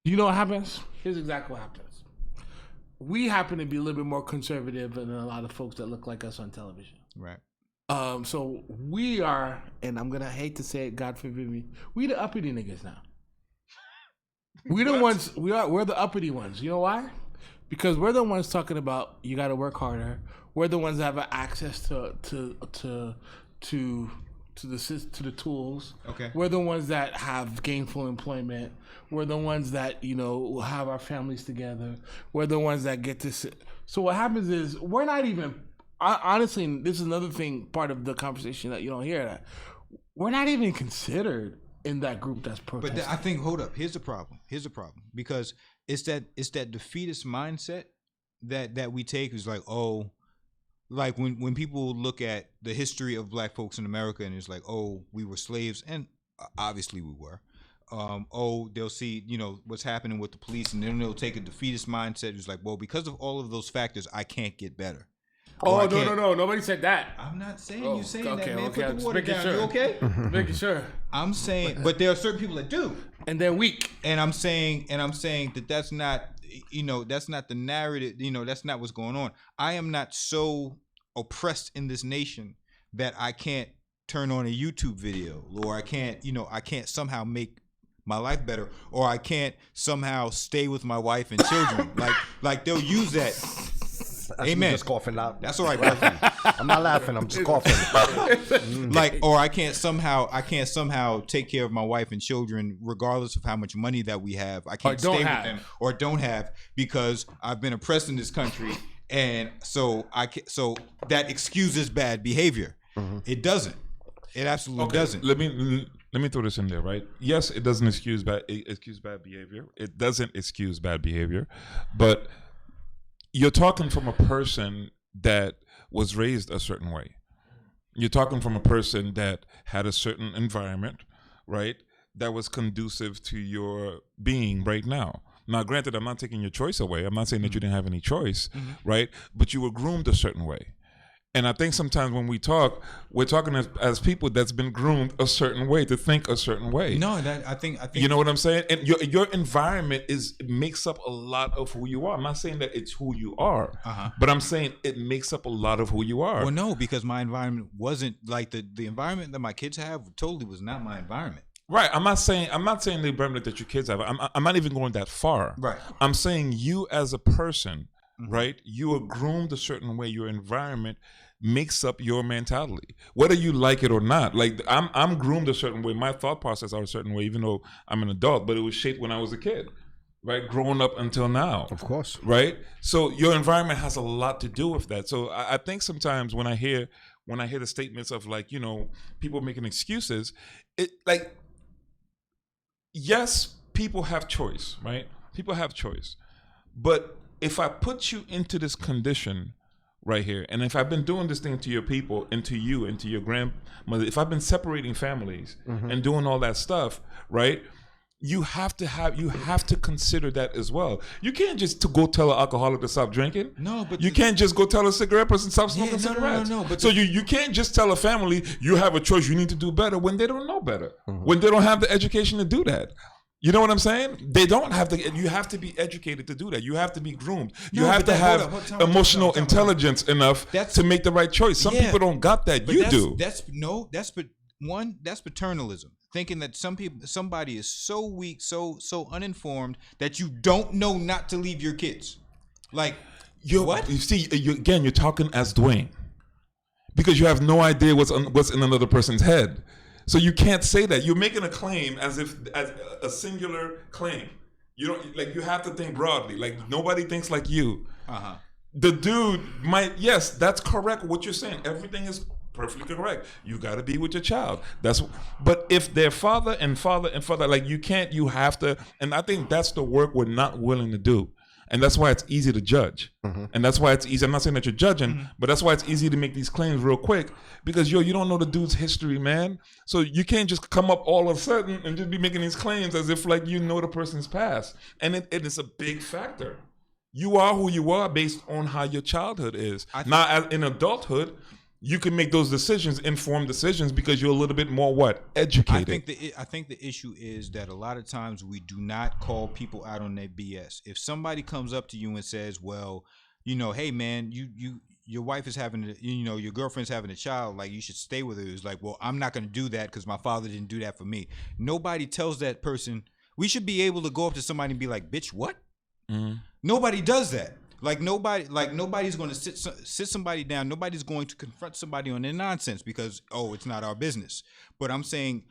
A: You know what happens? Here's exactly what happens. We happen to be a little bit more conservative than a lot of folks that look like us on television.
B: Right.
A: So we are, and I'm going to hate to say it, God forgive me, we the uppity niggas now. We're the ones, we're the uppity ones. You know why? Because we're the ones talking about you got to work harder. We're the ones that have access to the tools. Okay. We're the ones that have gainful employment. We're the ones that have our families together. We're the ones that get to sit. So what happens is we're not even honestly. This is another thing, part of the conversation that you don't hear. That we're not even considered in that group that's protesting.
B: But I think, hold up, here's the problem. Because it's that defeatist mindset that we take is like, oh, like when people look at the history of black folks in America and it's like, oh, we were slaves, and obviously we were. They'll see, what's happening with the police, and then they'll take a defeatist mindset. It's like, well, because of all of those factors, I can't get better.
A: Oh, no. Nobody said that.
B: I'm not saying you saying that, man. Okay. Put the water down. Sure. You okay?
A: Making sure.
B: I'm saying, but there are certain people that do.
A: And they're weak.
B: And I'm saying that's not, that's not the narrative. That's not what's going on. I am not so oppressed in this nation that I can't turn on a YouTube video, or I can't somehow make my life better, or I can't somehow stay with my wife and children. like they'll use that. Amen.
D: Just coughing out.
B: That's all right, brother.
D: I'm not laughing. I'm just coughing.
B: Or I can't somehow take care of my wife and children, regardless of how much money that we have. I can't stay with them, or don't have, because I've been oppressed in this country, and so that excuses bad behavior. Mm-hmm. It doesn't. It absolutely doesn't.
C: Let me throw this in there, right? Yes, it doesn't excuse bad behavior. It doesn't excuse bad behavior, but you're talking from a person that was raised a certain way. You're talking from a person that had a certain environment, right, that was conducive to your being right now. Now, granted, I'm not taking your choice away. I'm not saying that you didn't have any choice, right? But you were groomed a certain way. And I think sometimes when we talk, we're talking as people that's been groomed a certain way to think a certain way.
B: No, I think
C: you know what I'm saying. And your environment makes up a lot of who you are. I'm not saying that it's who you are, but I'm saying it makes up a lot of who you are.
B: Well, no, because my environment wasn't like the environment that my kids have. Totally was not my environment.
C: Right. I'm not saying the environment that your kids have. I'm not even going that far.
B: Right.
C: I'm saying you as a person right? You are groomed a certain way. Your environment makes up your mentality, whether you like it or not. Like I'm groomed a certain way. My thought process are a certain way, even though I'm an adult, but it was shaped when I was a kid, right? Growing up until now.
D: Of course.
C: Right? So your environment has a lot to do with that. So I think sometimes when I hear the statements of like, you know, people making excuses, it like, yes, people have choice, right? People have choice. But if I put you into this condition right here, and if I've been doing this thing to your people, and to you, and to your grandmother, if I've been separating families and doing all that stuff, right? You have to consider that as well. You can't just go tell an alcoholic to stop drinking.
B: No, but
C: you can't just go tell a cigarette person to stop smoking cigarettes.
B: No. But
C: so you can't just tell a family you have a choice. You need to do better when they don't know better. When they don't have the education to do that. You know what I'm saying? They don't have to. You have to be educated to do that. You have to be groomed. You have to have emotional intelligence enough to make the right choice. Some people don't got that. You do.
B: That's paternalism. Thinking that somebody is so weak, so uninformed that you don't know not to leave your kids. Like, what?
C: You see, you're talking as Dwayne, because you have no idea what's in another person's head. So you can't say that. You're making a claim as a singular claim. You don't like. You have to think broadly. Like nobody thinks like you. The dude might. Yes, that's correct. What you're saying. Everything is perfectly correct. You got to be with your child. But if their father and father, like you can't. You have to. And I think that's the work we're not willing to do. And that's why it's easy to judge. And that's why it's easy. I'm not saying that you're judging, but that's why it's easy to make these claims real quick, because you don't know the dude's history, man. So you can't just come up all of a sudden and just be making these claims as if like you know the person's past. And it is a big factor. You are who you are based on how your childhood is. Now, in adulthood, you can make those decisions, informed decisions, because you're a little bit more educated.
B: I think the issue is that a lot of times we do not call people out on their BS. If somebody comes up to you and says, "Well, you know, hey man, your wife is having, your girlfriend's having a child, like you should stay with her," it's like, "Well, I'm not going to do that because my father didn't do that for me." Nobody tells that person. We should be able to go up to somebody and be like, "Bitch, what?" Nobody does that. Nobody's going to sit somebody down. Nobody's going to confront somebody on their nonsense because, it's not our business. But I'm saying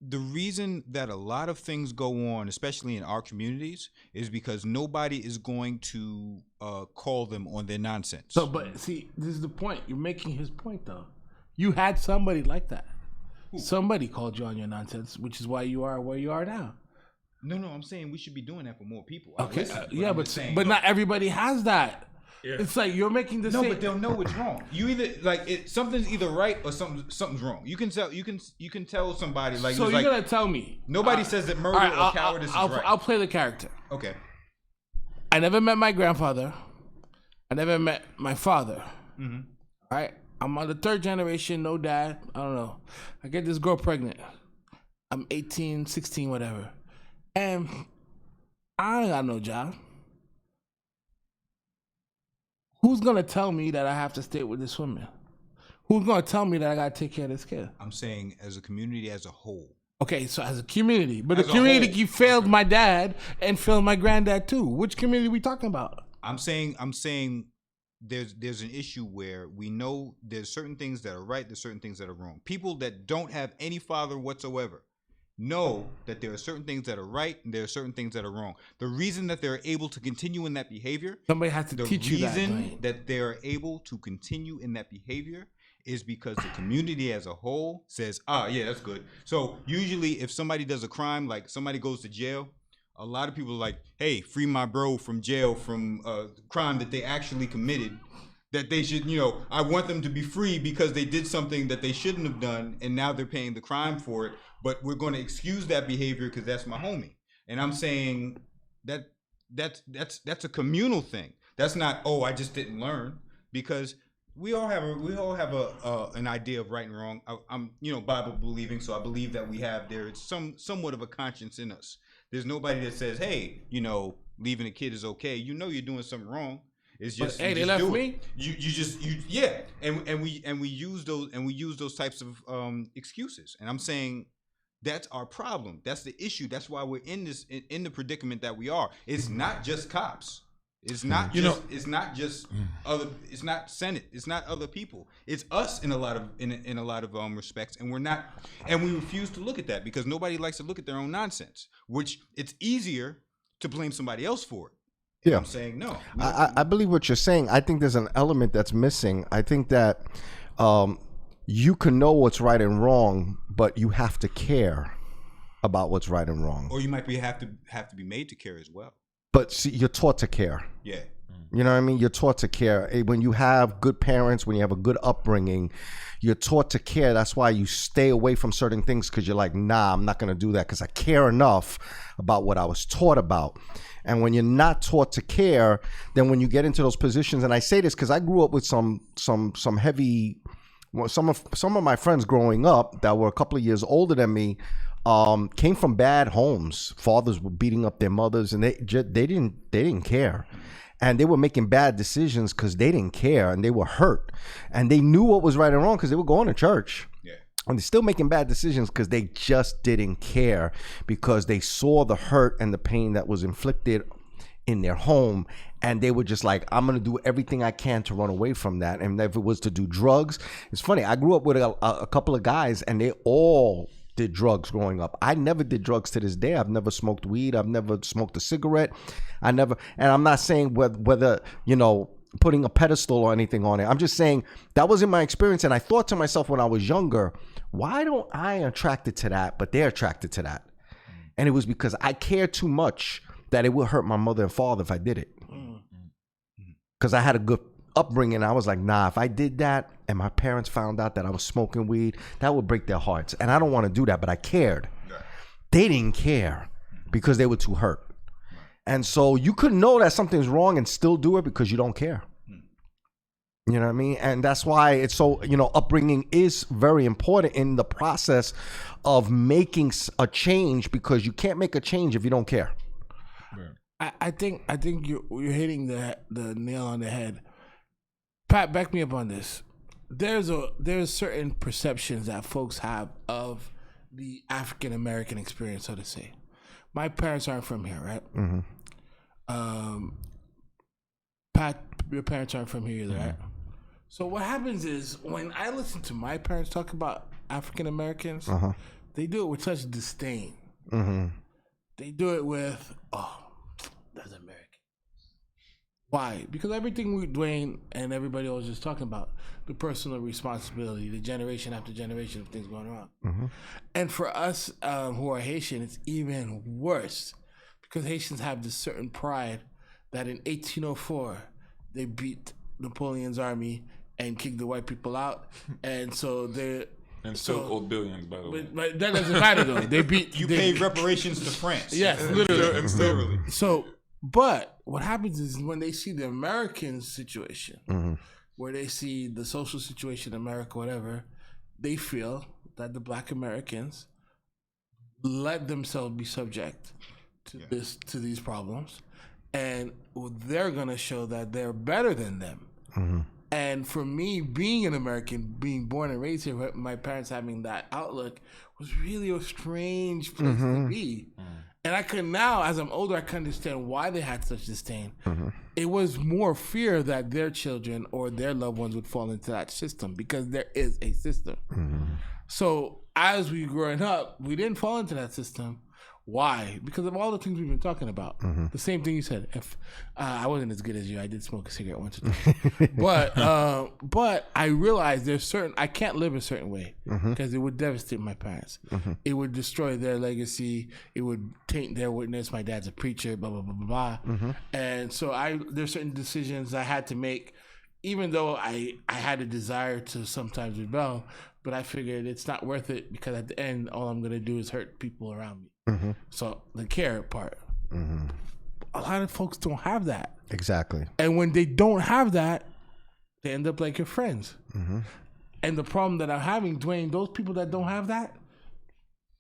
B: the reason that a lot of things go on, especially in our communities, is because nobody is going to call them on their nonsense.
A: So, but see, this is the point. You're making his point, though. You had somebody like that.
B: Who?
A: Somebody called you on your nonsense, which is why you are where you are now.
B: No, I'm saying we should be doing that for more people.
A: Okay, but not everybody has that. Yeah. It's like you're making the same.
B: No, but they'll know it's wrong. You either something's either right or something's wrong. You can tell somebody like.
A: So you're gonna tell me
B: nobody says that murder or cowardice is right.
A: I'll play the character.
B: Okay.
A: I never met my grandfather. I never met my father. All right. I'm on the third generation, no dad. I don't know. I get this girl pregnant. I'm 18, 16, whatever. And I ain't got no job. Who's gonna tell me that I have to stay with this woman? Who's gonna tell me that I gotta take care of this kid?
B: I'm saying as a community as a whole.
A: Okay, so as a community. But the community you failed my dad and failed my granddad too. Which community are we talking about?
B: I'm saying there's an issue where we know there's certain things that are right, there's certain things that are wrong. People that don't have any father whatsoever know that there are certain things that are right and there are certain things that are wrong. The reason that they're able to continue in that behavior,
A: somebody has to teach you that. The reason
B: that they're able to continue in that behavior is because the community as a whole says, yeah, that's good. So usually if somebody does a crime, like somebody goes to jail, a lot of people are like, hey, free my bro from jail from a crime that they actually committed. That they should, I want them to be free because they did something that they shouldn't have done, and now they're paying the crime for it. But we're going to excuse that behavior because that's my homie. And I'm saying that's a communal thing. That's not, I just didn't learn, because we all have an idea of right and wrong. I'm Bible believing, so I believe that there's somewhat of a conscience in us. There's nobody that says, hey, leaving a kid is okay. You're doing something wrong. It's just,
A: but, hey, they left me.
B: And we use those types of excuses. And I'm saying that's our problem. That's the issue. That's why we're in the predicament that we are. It's not just cops. It's not just it's not just other. It's not Senate. It's not other people. It's us in a lot of respects, and we refuse to look at that because nobody likes to look at their own nonsense. Which it's easier to blame somebody else for it. Yeah, I'm saying no.
D: I believe what you're saying. I think there's an element that's missing. I think that you can know what's right and wrong, but you have to care about what's right and wrong.
B: Or you might have to be made to care as well.
D: But see, you're taught to care.
B: Yeah.
D: You know what I mean? You're taught to care. When you have good parents, when you have a good upbringing, you're taught to care. That's why you stay away from certain things because you're like, nah, I'm not going to do that because I care enough about what I was taught about. And when you're not taught to care, then when you get into those positions, and I say this because I grew up with some heavy, well, some of my friends growing up that were a couple of years older than me, came from bad homes. Fathers were beating up their mothers, and they didn't care, and they were making bad decisions because they didn't care, and they were hurt, and they knew what was right and wrong because they were going to church. Yeah, and they're still making bad decisions because they just didn't care because they saw the hurt and the pain that was inflicted in their home, and they were just like, I'm gonna do everything I can to run away from that. And if it was to do drugs, it's funny. I grew up with a couple of guys, and they all did drugs growing up. I never did drugs to this day. I've never smoked weed. I've never smoked a cigarette. And I'm not saying whether putting a pedestal or anything on it. I'm just saying that wasn't my experience. And I thought to myself when I was younger, why don't I attracted to that, but they're attracted to that? And it was because I cared too much that it would hurt my mother and father if I did it. Because I had a good upbringing. I was like, nah, if I did that and my parents found out that I was smoking weed, that would break their hearts. And I don't want to do that, but I cared. They didn't care because they were too hurt. And so you could know that something's wrong and still do it because you don't care. You know what I mean? And that's why it's so, upbringing is very important in the process of making a change, because you can't make a change if you don't care.
A: I think you're hitting the nail on the head. Pat, back me up on this. There's certain perceptions that folks have of the African American experience, so to say. My parents aren't from here, right? Mm-hmm. Pat, your parents aren't from here either, right? So what happens is when I listen to my parents talk about African Americans, they do it with such disdain. Mm-hmm. They do it with, that's American. Why? Because everything Dwayne and everybody else was just talking about, the personal responsibility, the generation after generation of things going on. Mm-hmm. And for us who are Haitian, it's even worse because Haitians have this certain pride that in 1804, they beat Napoleon's army and kicked the white people out. And so they're...
C: And still owed billions, by the way.
A: But that doesn't matter, though. They
B: paid reparations to France.
A: Yes, literally. So... But what happens is when they see the American situation, where they see the social situation in America, whatever, they feel that the Black Americans let themselves be subject to these problems, and they're gonna show that they're better than them. Mm-hmm. And for me, being an American, being born and raised here, my parents having that outlook was really a strange place to be. Mm-hmm. And I can now, as I'm older, I can understand why they had such disdain. Mm-hmm. It was more fear that their children or their loved ones would fall into that system because there is a system. Mm-hmm. So as we were growing up, we didn't fall into that system. Why? Because of all the things we've been talking about. Mm-hmm. The same thing you said. If I wasn't as good as you, I did smoke a cigarette once or twice. But I realized I can't live a certain way because it would devastate my parents. Mm-hmm. It would destroy their legacy. It would taint their witness. My dad's a preacher, blah, blah, blah, blah, blah. Mm-hmm. And so there's certain decisions I had to make, even though I had a desire to sometimes rebel, but I figured it's not worth it because at the end, all I'm going to do is hurt people around me. Mm-hmm. So the care part, a lot of folks don't have that.
D: Exactly.
A: And when they don't have that, they end up like your friends. Mm-hmm. And the problem that I'm having, Dwayne, those people that don't have that,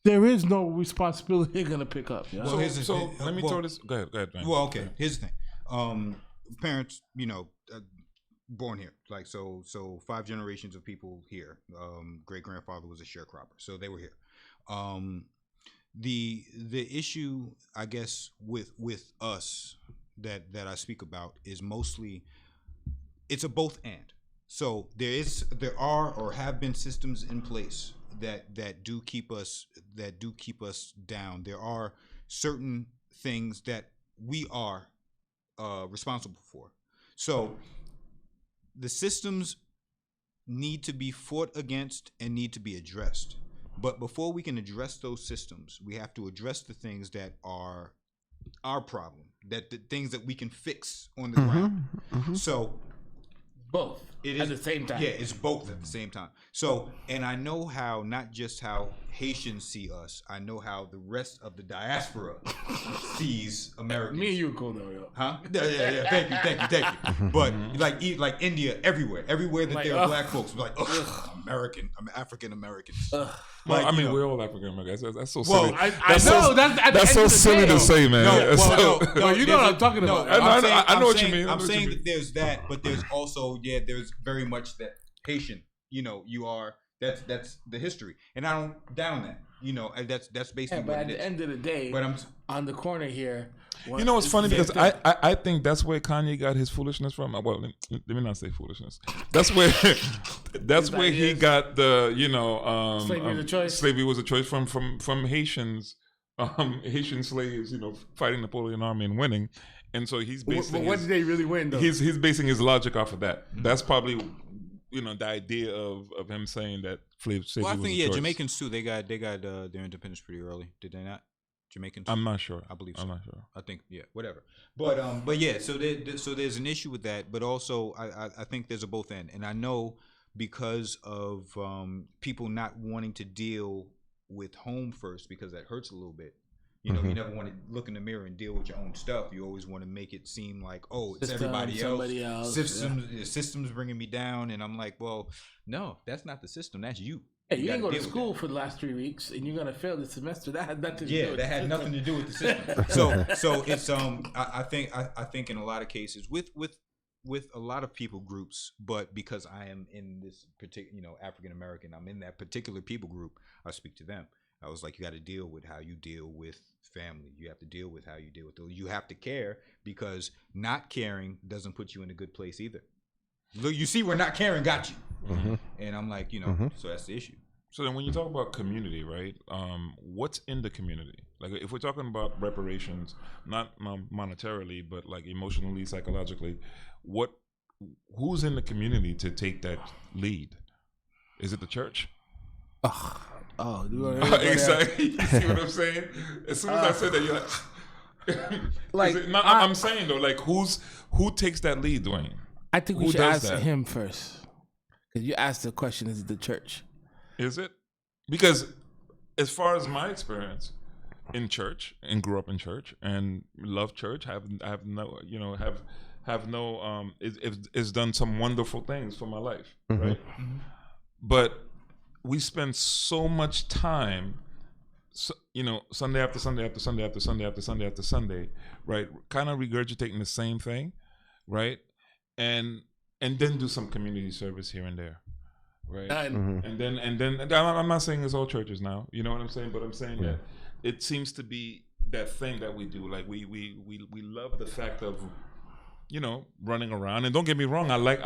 A: there is no responsibility they're going to pick up. Yeah?
C: Well, let me throw this. Go ahead, Dwayne.
B: Well, okay. Here's the thing. Parents, born here. Like, so 5 generations of people here. Great-grandfather was a sharecropper. So they were here. The issue, I guess, with us that I speak about is mostly, it's a both and. So there are or have been systems in place that do keep us down. There are certain things that we are responsible for. So the systems need to be fought against and need to be addressed. But before we can address those systems, we have to address the things that are our problem, the things that we can fix on the ground. So
A: both at the same time.
B: Yeah, it's both at the same time. So, and I know how, not just how Haitians see us, I know how the rest of the diaspora sees Americans.
A: Me and you are cool though, yo.
B: Huh? Yeah. Thank you. But like India, everywhere that like, there are black folks, like, African Americans.
C: Well, I mean, we're all African Americans. That's so silly.
A: Well,
C: that's so silly to say, man.
A: No, you know what I'm talking about.
C: I know what you mean.
B: I'm saying that there's that, but there's also there's very much that Haitian. You are. That's the history, and I don't down that. That's basically.
A: But at the end of the day, I'm on the corner here.
C: You know what's funny, because I think that's where Kanye got his foolishness from. Well, let me not say foolishness. That's where he got the
A: slavery was a choice.
C: Slavery was a choice from Haitians, Haitian slaves, fighting Napoleon army and winning, and so he's basing.
A: But what did they really win though?
C: He's basing his logic off of that. That's probably the idea of him saying that slavery was a choice. Well, I think
B: Jamaicans too. They got their independence pretty early. Did they not? Jamaicans.
C: I'm not sure.
B: I believe so.
C: I'm not sure.
B: I think whatever. But yeah. So there's an issue with that. But also I think there's a both end, and I know because of people not wanting to deal with home first, because that hurts a little bit. You never want to look in the mirror and deal with your own stuff. You always want to make it seem like, it's everybody else. Systems bringing me down, and I'm like, well, no, that's not the system. That's you.
A: Hey, you didn't go to school for the last 3 weeks, and you're gonna fail the semester. That had nothing to do with
B: that had nothing to do with the system. So it's I think in a lot of cases with a lot of people groups, but because I am in this particular African American, I'm in that particular people group. I speak to them. I was like, you got to deal with how you deal with family. You have to deal with how you deal with those. You have to care, because not caring doesn't put you in a good place either. Look, you see where not caring got you. And I'm like, so that's the issue.
C: So then when you talk about community, right, what's in the community? Like if we're talking about reparations, not monetarily, but like emotionally, psychologically, who's in the community to take that lead? Is it the church? Exactly. You see what I'm saying? As soon as I said that, you're like, I'm saying though, like who takes that lead, Dwayne?
A: I think we should ask him first, because you asked the question: is it the church?
C: Is it? Because as far as my experience in church, and grew up in church and love church, it's done some wonderful things for my life, right? But we spend so much time, Sunday after Sunday after Sunday after Sunday after Sunday after Sunday, right? Kind of regurgitating the same thing, right? And then do some community service here and there, right? And then I'm not saying it's all churches now, you know what I'm saying? But I'm saying that it seems to be that thing that we do. Like we love the fact of running around. And don't get me wrong, I like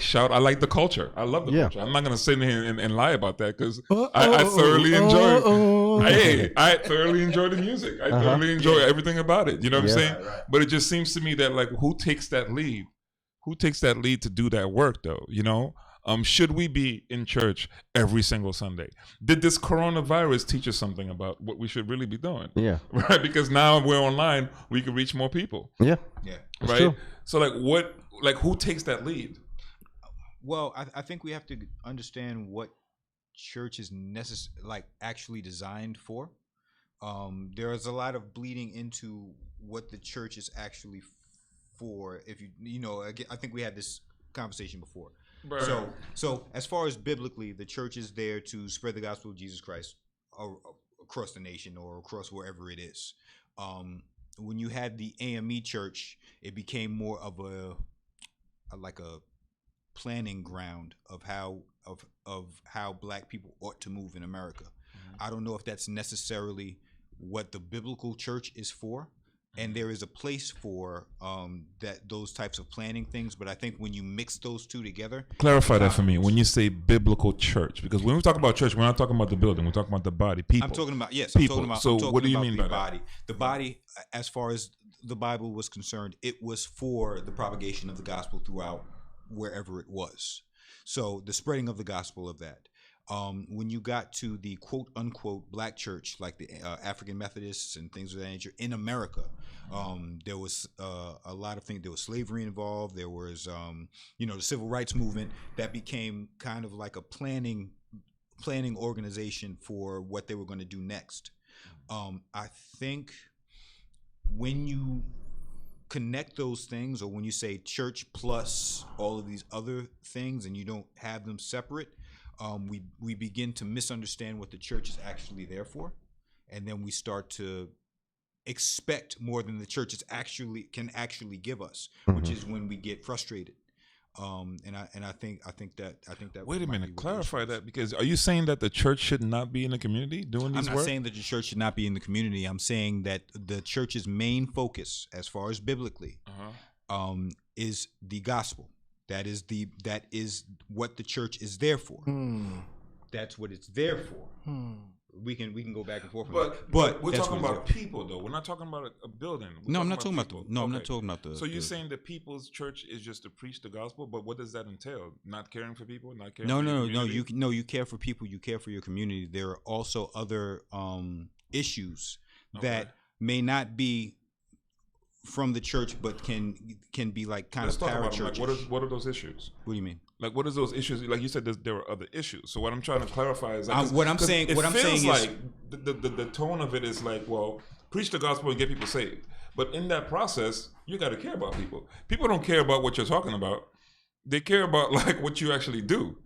C: shout. I like the culture. I love the culture. I'm not gonna sit here and lie about that, because I thoroughly enjoy. I thoroughly enjoy the music. I thoroughly enjoy everything about it. You know what I'm saying? Right. But it just seems to me that like who takes that lead? Who takes that lead to do that work though? Should we be in church every single Sunday? Did this coronavirus teach us something about what we should really be doing? Yeah. Right? Because now we're online, we can reach more people. Yeah. Yeah. Right? True. So who takes that lead?
B: Well, I think we have to understand what church is actually designed for. There is a lot of bleeding into what the church is actually for. If I think we had this conversation before. Right. So as far as biblically, the church is there to spread the gospel of Jesus Christ across the nation or across wherever it is. When you had the AME church, it became more of a planning ground of how black people ought to move in America. I don't know if that's necessarily what the biblical church is for, and there is a place for those types of planning things. But I think when you mix those two together,
C: clarify that for me. When you say biblical church, because when we talk about church, we're not talking about the building. We're talking about the body, people.
B: I'm talking about
C: people.
B: I'm
C: talking
B: about
C: what do you mean by
B: body?
C: that?
B: The body, as far as the Bible was concerned, it was for the propagation of the gospel throughout wherever it was. So the spreading of the gospel of that. When you got to the quote unquote black church, like the African Methodists and things of that nature in America, there was a lot of things. There was slavery involved. There was, the civil rights movement that became kind of like a planning organization for what they were going to do next. I think when you connect those things, or when you say church plus all of these other things, and you don't have them separate, we begin to misunderstand what the church is actually there for, and then we start to expect more than the church can actually give us, which is when we get frustrated. And I think that.
C: Wait a minute, clarify that, because are you saying that the church should not be in the community doing these work?
B: I'm not saying that the church should not be in the community. I'm saying that the church's main focus, as far as biblically, is the gospel. That is what the church is there for. That's what it's there for. We can go back and forth. But
C: we're talking about people, though. We're not talking about a building.
B: I'm not talking about I'm not talking about the.
C: So you're saying the people's church is just to preach the gospel, but what does that entail? Not caring for people, not caring.
B: No. You care for people. You care for your community. There are also other issues that may not be from the church, but can be like kind of parachurch.
C: What are those issues?
B: What do you mean?
C: Like, what is those issues? Like you said, there are other issues. So what I'm trying to clarify is like,
B: what I'm saying is
C: like the tone of it is like, well, preach the gospel and get people saved. But in that process, you got to care about people. People don't care about what you're talking about. They care about like what you actually do,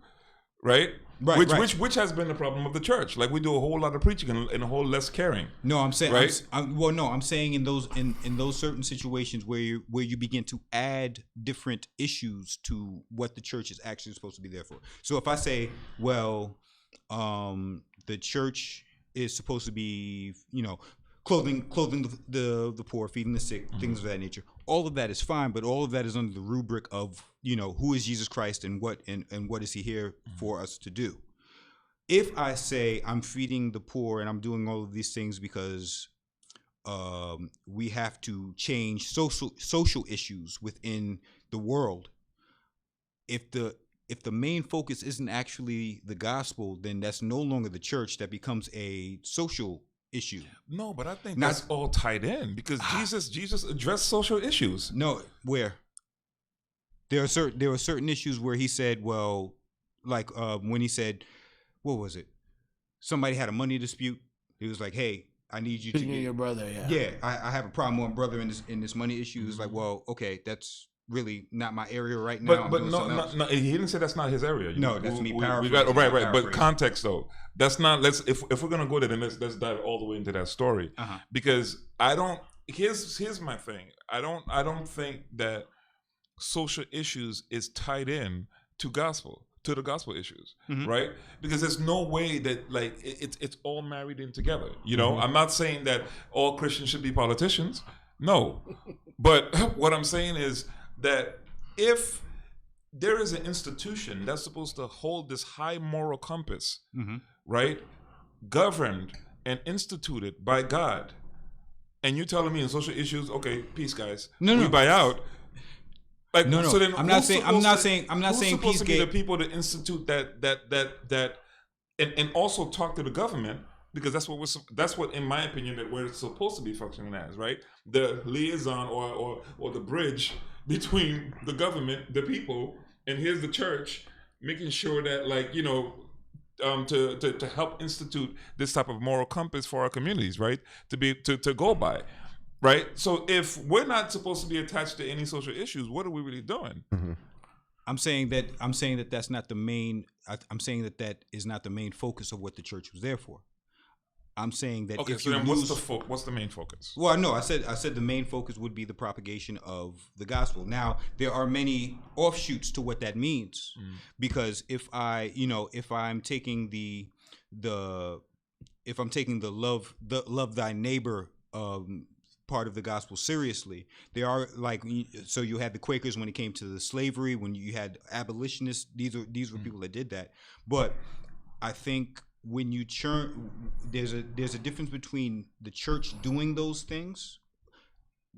C: right? Which has been the problem of the church. Like, we do a whole lot of preaching and a whole less caring.
B: No, I'm saying
C: right.
B: I'm saying in those certain situations where you begin to add different issues to what the church is actually supposed to be there for. So if I say, well, the church is supposed to be, clothing the poor, feeding the sick, things of that nature. All of that is fine, but all of that is under the rubric of, who is Jesus Christ and what is he here for us to do. If I say I'm feeding the poor and I'm doing all of these things because we have to change social issues within the world, if the main focus isn't actually the gospel, then that's no longer the church. That becomes a social issue.
C: No, but I think that's all tied in, because Jesus addressed social issues.
B: No, where there were certain issues where he said, well, like when he said, what was it? Somebody had a money dispute. He was like, hey, I need you to get
A: your brother.
B: Yeah, I have a problem with my brother in this money issue. It's like, well, okay, that's really not my area right now.
C: But no, he didn't say that's not his area.
B: No, that's me paraphrasing.
C: Right. But context though, that's not. If we're gonna go there, then let's dive all the way into that story. Because I don't. Here's my thing. I don't think that social issues is tied in to the gospel issues, right? Because there's no way that like it's all married in together. I'm not saying that all Christians should be politicians. No, but what I'm saying is that if there is an institution that's supposed to hold this high moral compass, right, governed and instituted by God, and you're telling me in social issues, okay, peace, guys, we buy out. Like, no. So then
B: I'm not saying
C: peace.
B: To
C: be the people to institute that, and also talk to the government, because that's what in my opinion that we're supposed to be functioning as, right? The liaison or the bridge between the government, the people, and here's the church, making sure that to help institute this type of moral compass for our communities, right? To go by. Right. So if we're not supposed to be attached to any social issues, what are we really doing?
B: I'm saying that that's not the main. I'm saying that is not the main focus of what the church was there for. I'm saying that.
C: Okay. So then, what's the main focus?
B: Well, no, I said the main focus would be the propagation of the gospel. Now, there are many offshoots to what that means, because if I'm taking the love thy neighbor part of the gospel seriously. They are like, so you had the Quakers when it came to the slavery, when you had abolitionists. These were people that did that. But I think when you there's a difference between the church doing those things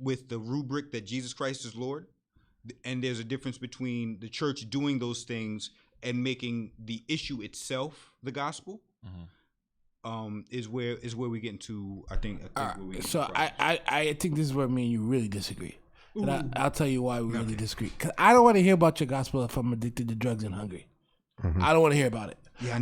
B: with the rubric that Jesus Christ is Lord, and there's a difference between the church doing those things and making the issue itself the gospel. Is where we get into. I think
A: I think this is where me and you really disagree. And I'll tell you why we really disagree. Because I don't want to hear about your gospel if I'm addicted to drugs and hungry. I don't want to hear about it. Yeah,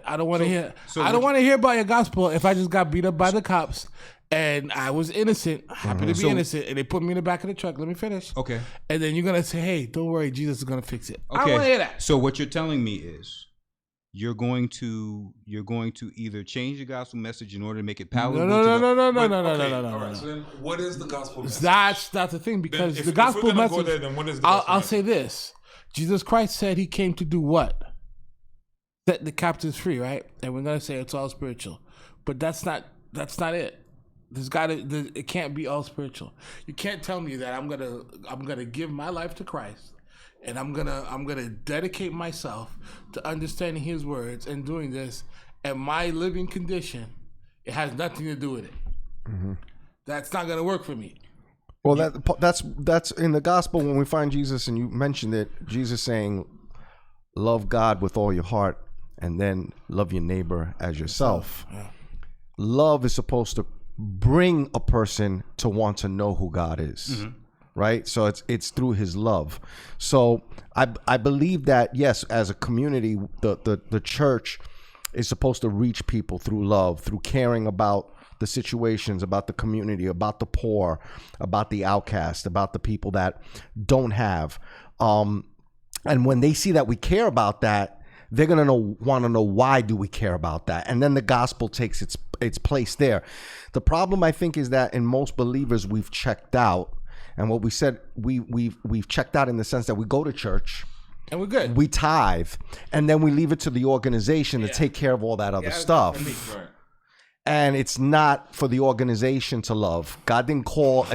A: I don't want to hear. I don't want to hear about your gospel if I just got beat up by the cops and I was innocent, happy to be innocent, and they put me in the back of the truck. Let me finish.
B: Okay.
A: And then you're gonna say, "Hey, don't worry, Jesus is gonna fix it."
B: Okay.
A: I don't want to hear that.
B: So what you're telling me is, you're going to either change the gospel message in order to make it palatable.
A: No.
C: All right. So then, what is the gospel message?
A: That's the thing, because the gospel message. Then what is the gospel message? Say this: Jesus Christ said He came to do what? Set the captives free, right? And we're gonna say it's all spiritual, but that's not it. It can't be all spiritual. You can't tell me that I'm gonna give my life to Christ, and I'm gonna dedicate myself to understanding His words and doing this, and my living condition, it has nothing to do with it. That's not gonna work for me.
D: Well, that's in the gospel when we find Jesus, and you mentioned it. Jesus saying, "Love God with all your heart, and then love your neighbor as yourself." Yeah. Love is supposed to bring a person to want to know who God is, right? So it's through His love. So I believe that, yes, as a community, the church is supposed to reach people through love, through caring about the situations, about the community, about the poor, about the outcast, about the people that don't have. And when they see that we care about that, they're going to want to know, why do we care about that? And then the gospel takes its place there. The problem, I think, is that in most believers, we've checked out. And what we said, we've checked out in the sense that we go to church.
A: And we're good.
D: We tithe. And then we leave it to the organization to take care of all that other stuff. Right. And it's not for the organization to love. God didn't call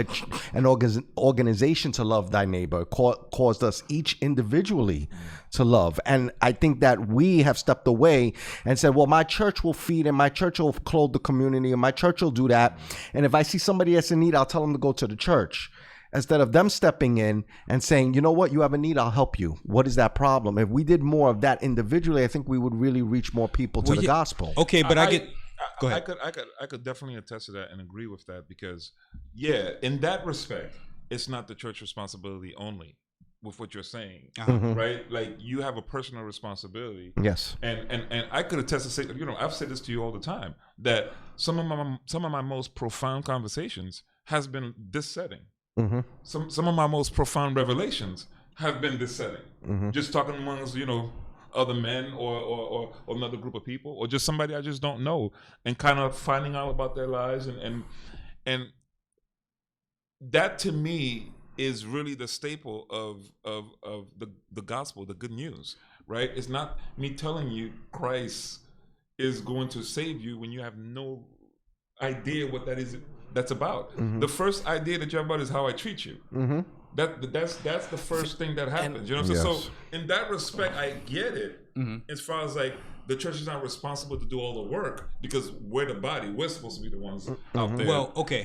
D: an organization to love thy neighbor. It caused us each individually to love. And I think that we have stepped away and said, well, my church will feed, and my church will clothe the community, and my church will do that. And if I see somebody that's in need, I'll tell them to go to the church. Instead of them stepping in and saying, you know what, you have a need, I'll help you. What is that problem? If we did more of that individually, I think we would really reach more people to the gospel.
B: Okay, but Go ahead.
C: I could definitely attest to that and agree with that, because, yeah, in that respect, it's not the church responsibility only with what you're saying, right? Like, you have a personal responsibility. Yes. And I could attest to say, I've said this to you all the time, that some of my most profound conversations has been this setting. Some of my most profound revelations have been this setting. Just talking amongst, other men or another group of people, or just somebody I just don't know, and kind of finding out about their lives, and that to me is really the staple of the gospel, the good news, right? It's not me telling you Christ is going to save you when you have no idea what that's about. The first idea that you have about is how I treat you. That's the first thing that happens. You know what I'm saying? So in that respect, I get it. As far as like, the church is not responsible to do all the work, because we're the body. We're supposed to be the ones out there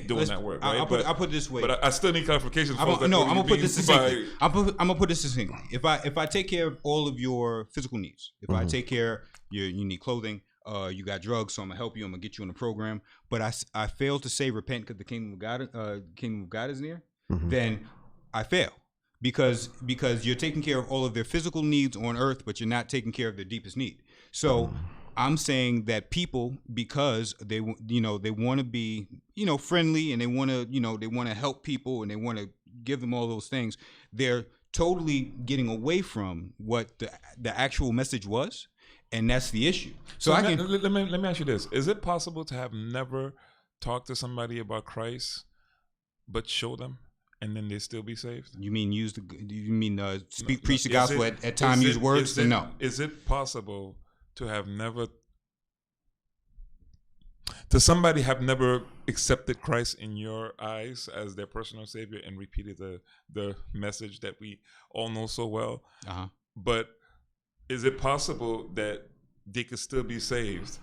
C: doing that work. Right?
B: I'll put it this way.
C: But I still need clarification.
B: I'm gonna put this succinctly. I'm gonna put this succinctly. If I take care of all of your physical needs, if I take care, you need clothing. You got drugs, so I'm gonna help you. I'm gonna get you in a program. But I fail to say repent because the kingdom of God is near. Then I fail, because you're taking care of all of their physical needs on earth, but you're not taking care of their deepest need. So I'm saying that people, because they want to be friendly, and they want to help people, and they want to give them all those things, they're totally getting away from what the actual message was. And that's the issue. So let
C: me ask you this: is it possible to have never talked to somebody about Christ, but show them, and then they still be saved?
B: You mean preach the gospel at time, use words? No.
C: Is it possible to have never? Does somebody have never accepted Christ in your eyes as their personal savior and repeated the message that we all know so well? But is it possible that they could still be saved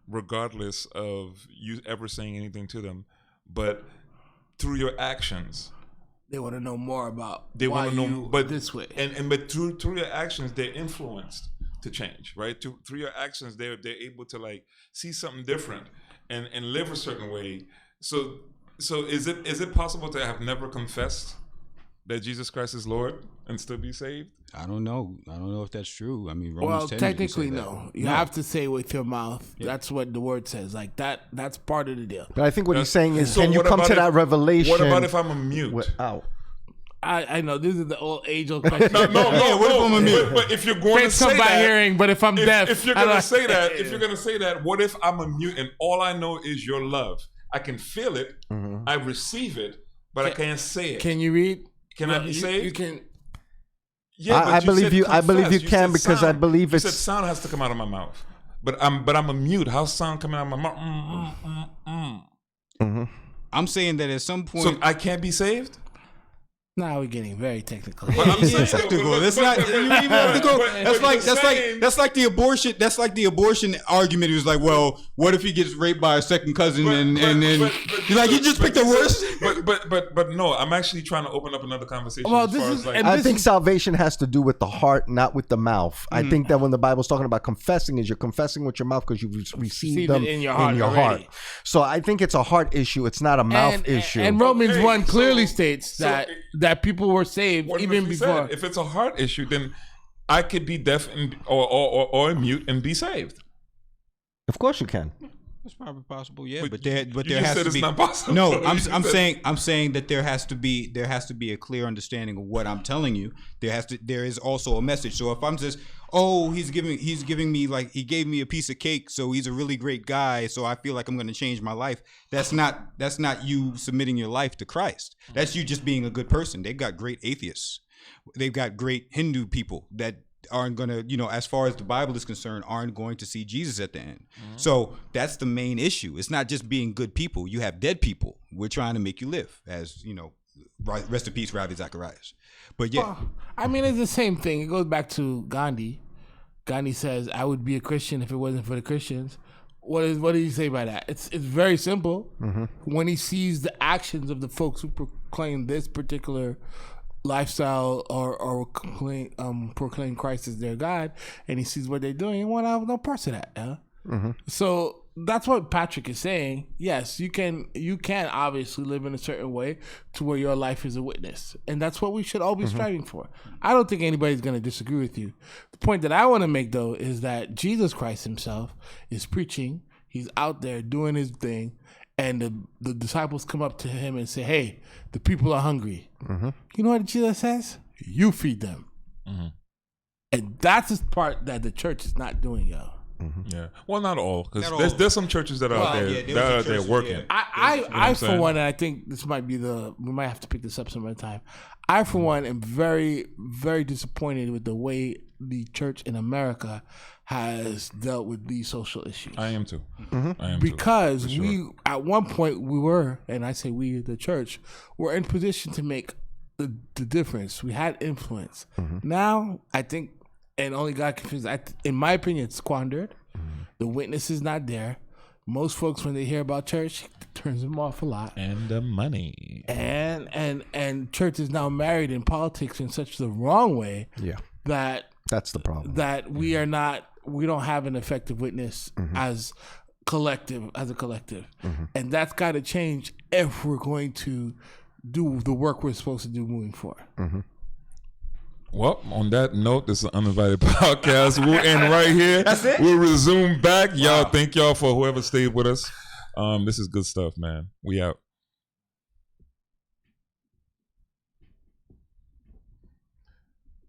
C: regardless of you ever saying anything to them, but through your actions?
A: They want to know more about
C: why you but
A: this way.
C: But through your actions, they're influenced to change, right? Through your actions, they're able to like see something different and live a certain way. So is it possible to have never confessed that Jesus Christ is Lord and still be saved?
B: I don't know if that's true. I mean,
A: Romans 10 technically no. You have to say with your mouth. Yeah. That's what the word says. Like that's part of the deal.
D: But I think what he's saying is, can you come to that revelation?
C: What about if I'm a mute?
D: Without?
A: I know this is the age-old question.
C: no. What if I'm a mute? But if you're going to say that,
A: hearing. But if I'm deaf,
C: if you're going to say that, what if I'm a mute and all I know is your love? I can feel it, I receive it, but I can't say it.
A: Can you read?
C: Can I be saved?
A: You can.
D: Yeah, I believe you. I believe you can because sound. I believe it's.
C: You said sound has to come out of my mouth, but I'm a mute. How's sound coming out of my mouth?
B: I'm saying that at some point,
C: so I can't be saved.
A: Now we're getting very technical.
B: Technical. That's not. You even have to go. That's like the abortion. That's like the abortion argument. It was like, well, what if he gets raped by a second cousin and then you're like, you just picked the worst.
C: But no, I'm actually trying to open up another conversation.
D: Well, I think salvation has to do with the heart, not with the mouth. I think that when the Bible's talking about confessing, is you're confessing with your mouth because you've received them in your heart. So I think it's a heart issue. It's not a mouth issue.
A: And Romans 1 clearly states that people were saved even before.
C: If it's a heart issue, then I could be deaf or mute and be saved.
D: Of course you can.
B: It's probably possible, yeah. But there
C: has to be. It's not possible.
B: No, I'm saying that there has to be a clear understanding of what I'm telling you. There is also a message. So if I'm just, he's giving me, like, he gave me a piece of cake, so he's a really great guy, so I feel like I'm going to change my life. That's not you submitting your life to Christ. That's you just being a good person. They've got great atheists. They've got great Hindu people that aren't going to, as far as the Bible is concerned, aren't going to see Jesus at the end. So that's the main issue. It's not just being good people. You have dead people. We're trying to make you live, as, rest in peace, Ravi Zacharias. But yeah.
A: Well, I mean, it's the same thing. It goes back to Gandhi. Gandhi says, I would be a Christian if it wasn't for the Christians. What do you say by that? It's very simple. When he sees the actions of the folks who proclaim this particular lifestyle or proclaim Christ as their God, and he sees what they're doing, he won't have no parts of that. Yeah? So that's what Patrick is saying. Yes, you can obviously live in a certain way to where your life is a witness, and that's what we should all be striving for. I don't think anybody's going to disagree with you. The point that I want to make, though, is that Jesus Christ himself is preaching. He's out there doing his thing, and the disciples come up to him and say, hey, the people are hungry. You know what Jesus says? You feed them. And that's the part that the church is not doing, y'all.
C: Yeah, well, not all, because there's some churches that are out there working.
A: Yeah. I for one, and I think this might be we might have to pick this up some other time. I for one am very, very disappointed with the way the church in America has dealt with these social issues.
C: I am too.
A: Because we at one point we were, and I say we, the church, were in position to make the difference. We had influence. Now I think. And only God can fix. In my opinion, it's squandered. The witness is not there. Most folks, when they hear about church, it turns them off a lot.
C: And the money.
A: And church is now married in politics in such the wrong way.
D: Yeah.
A: That's
D: the problem.
A: That we don't have an effective witness as a collective. And that's got to change if we're going to do the work we're supposed to do moving forward.
C: Well, on that note, this is an Uninvited podcast. We'll end right here. That's it. We'll resume back. Y'all, thank y'all for whoever stayed with us. This is good stuff, man. We out.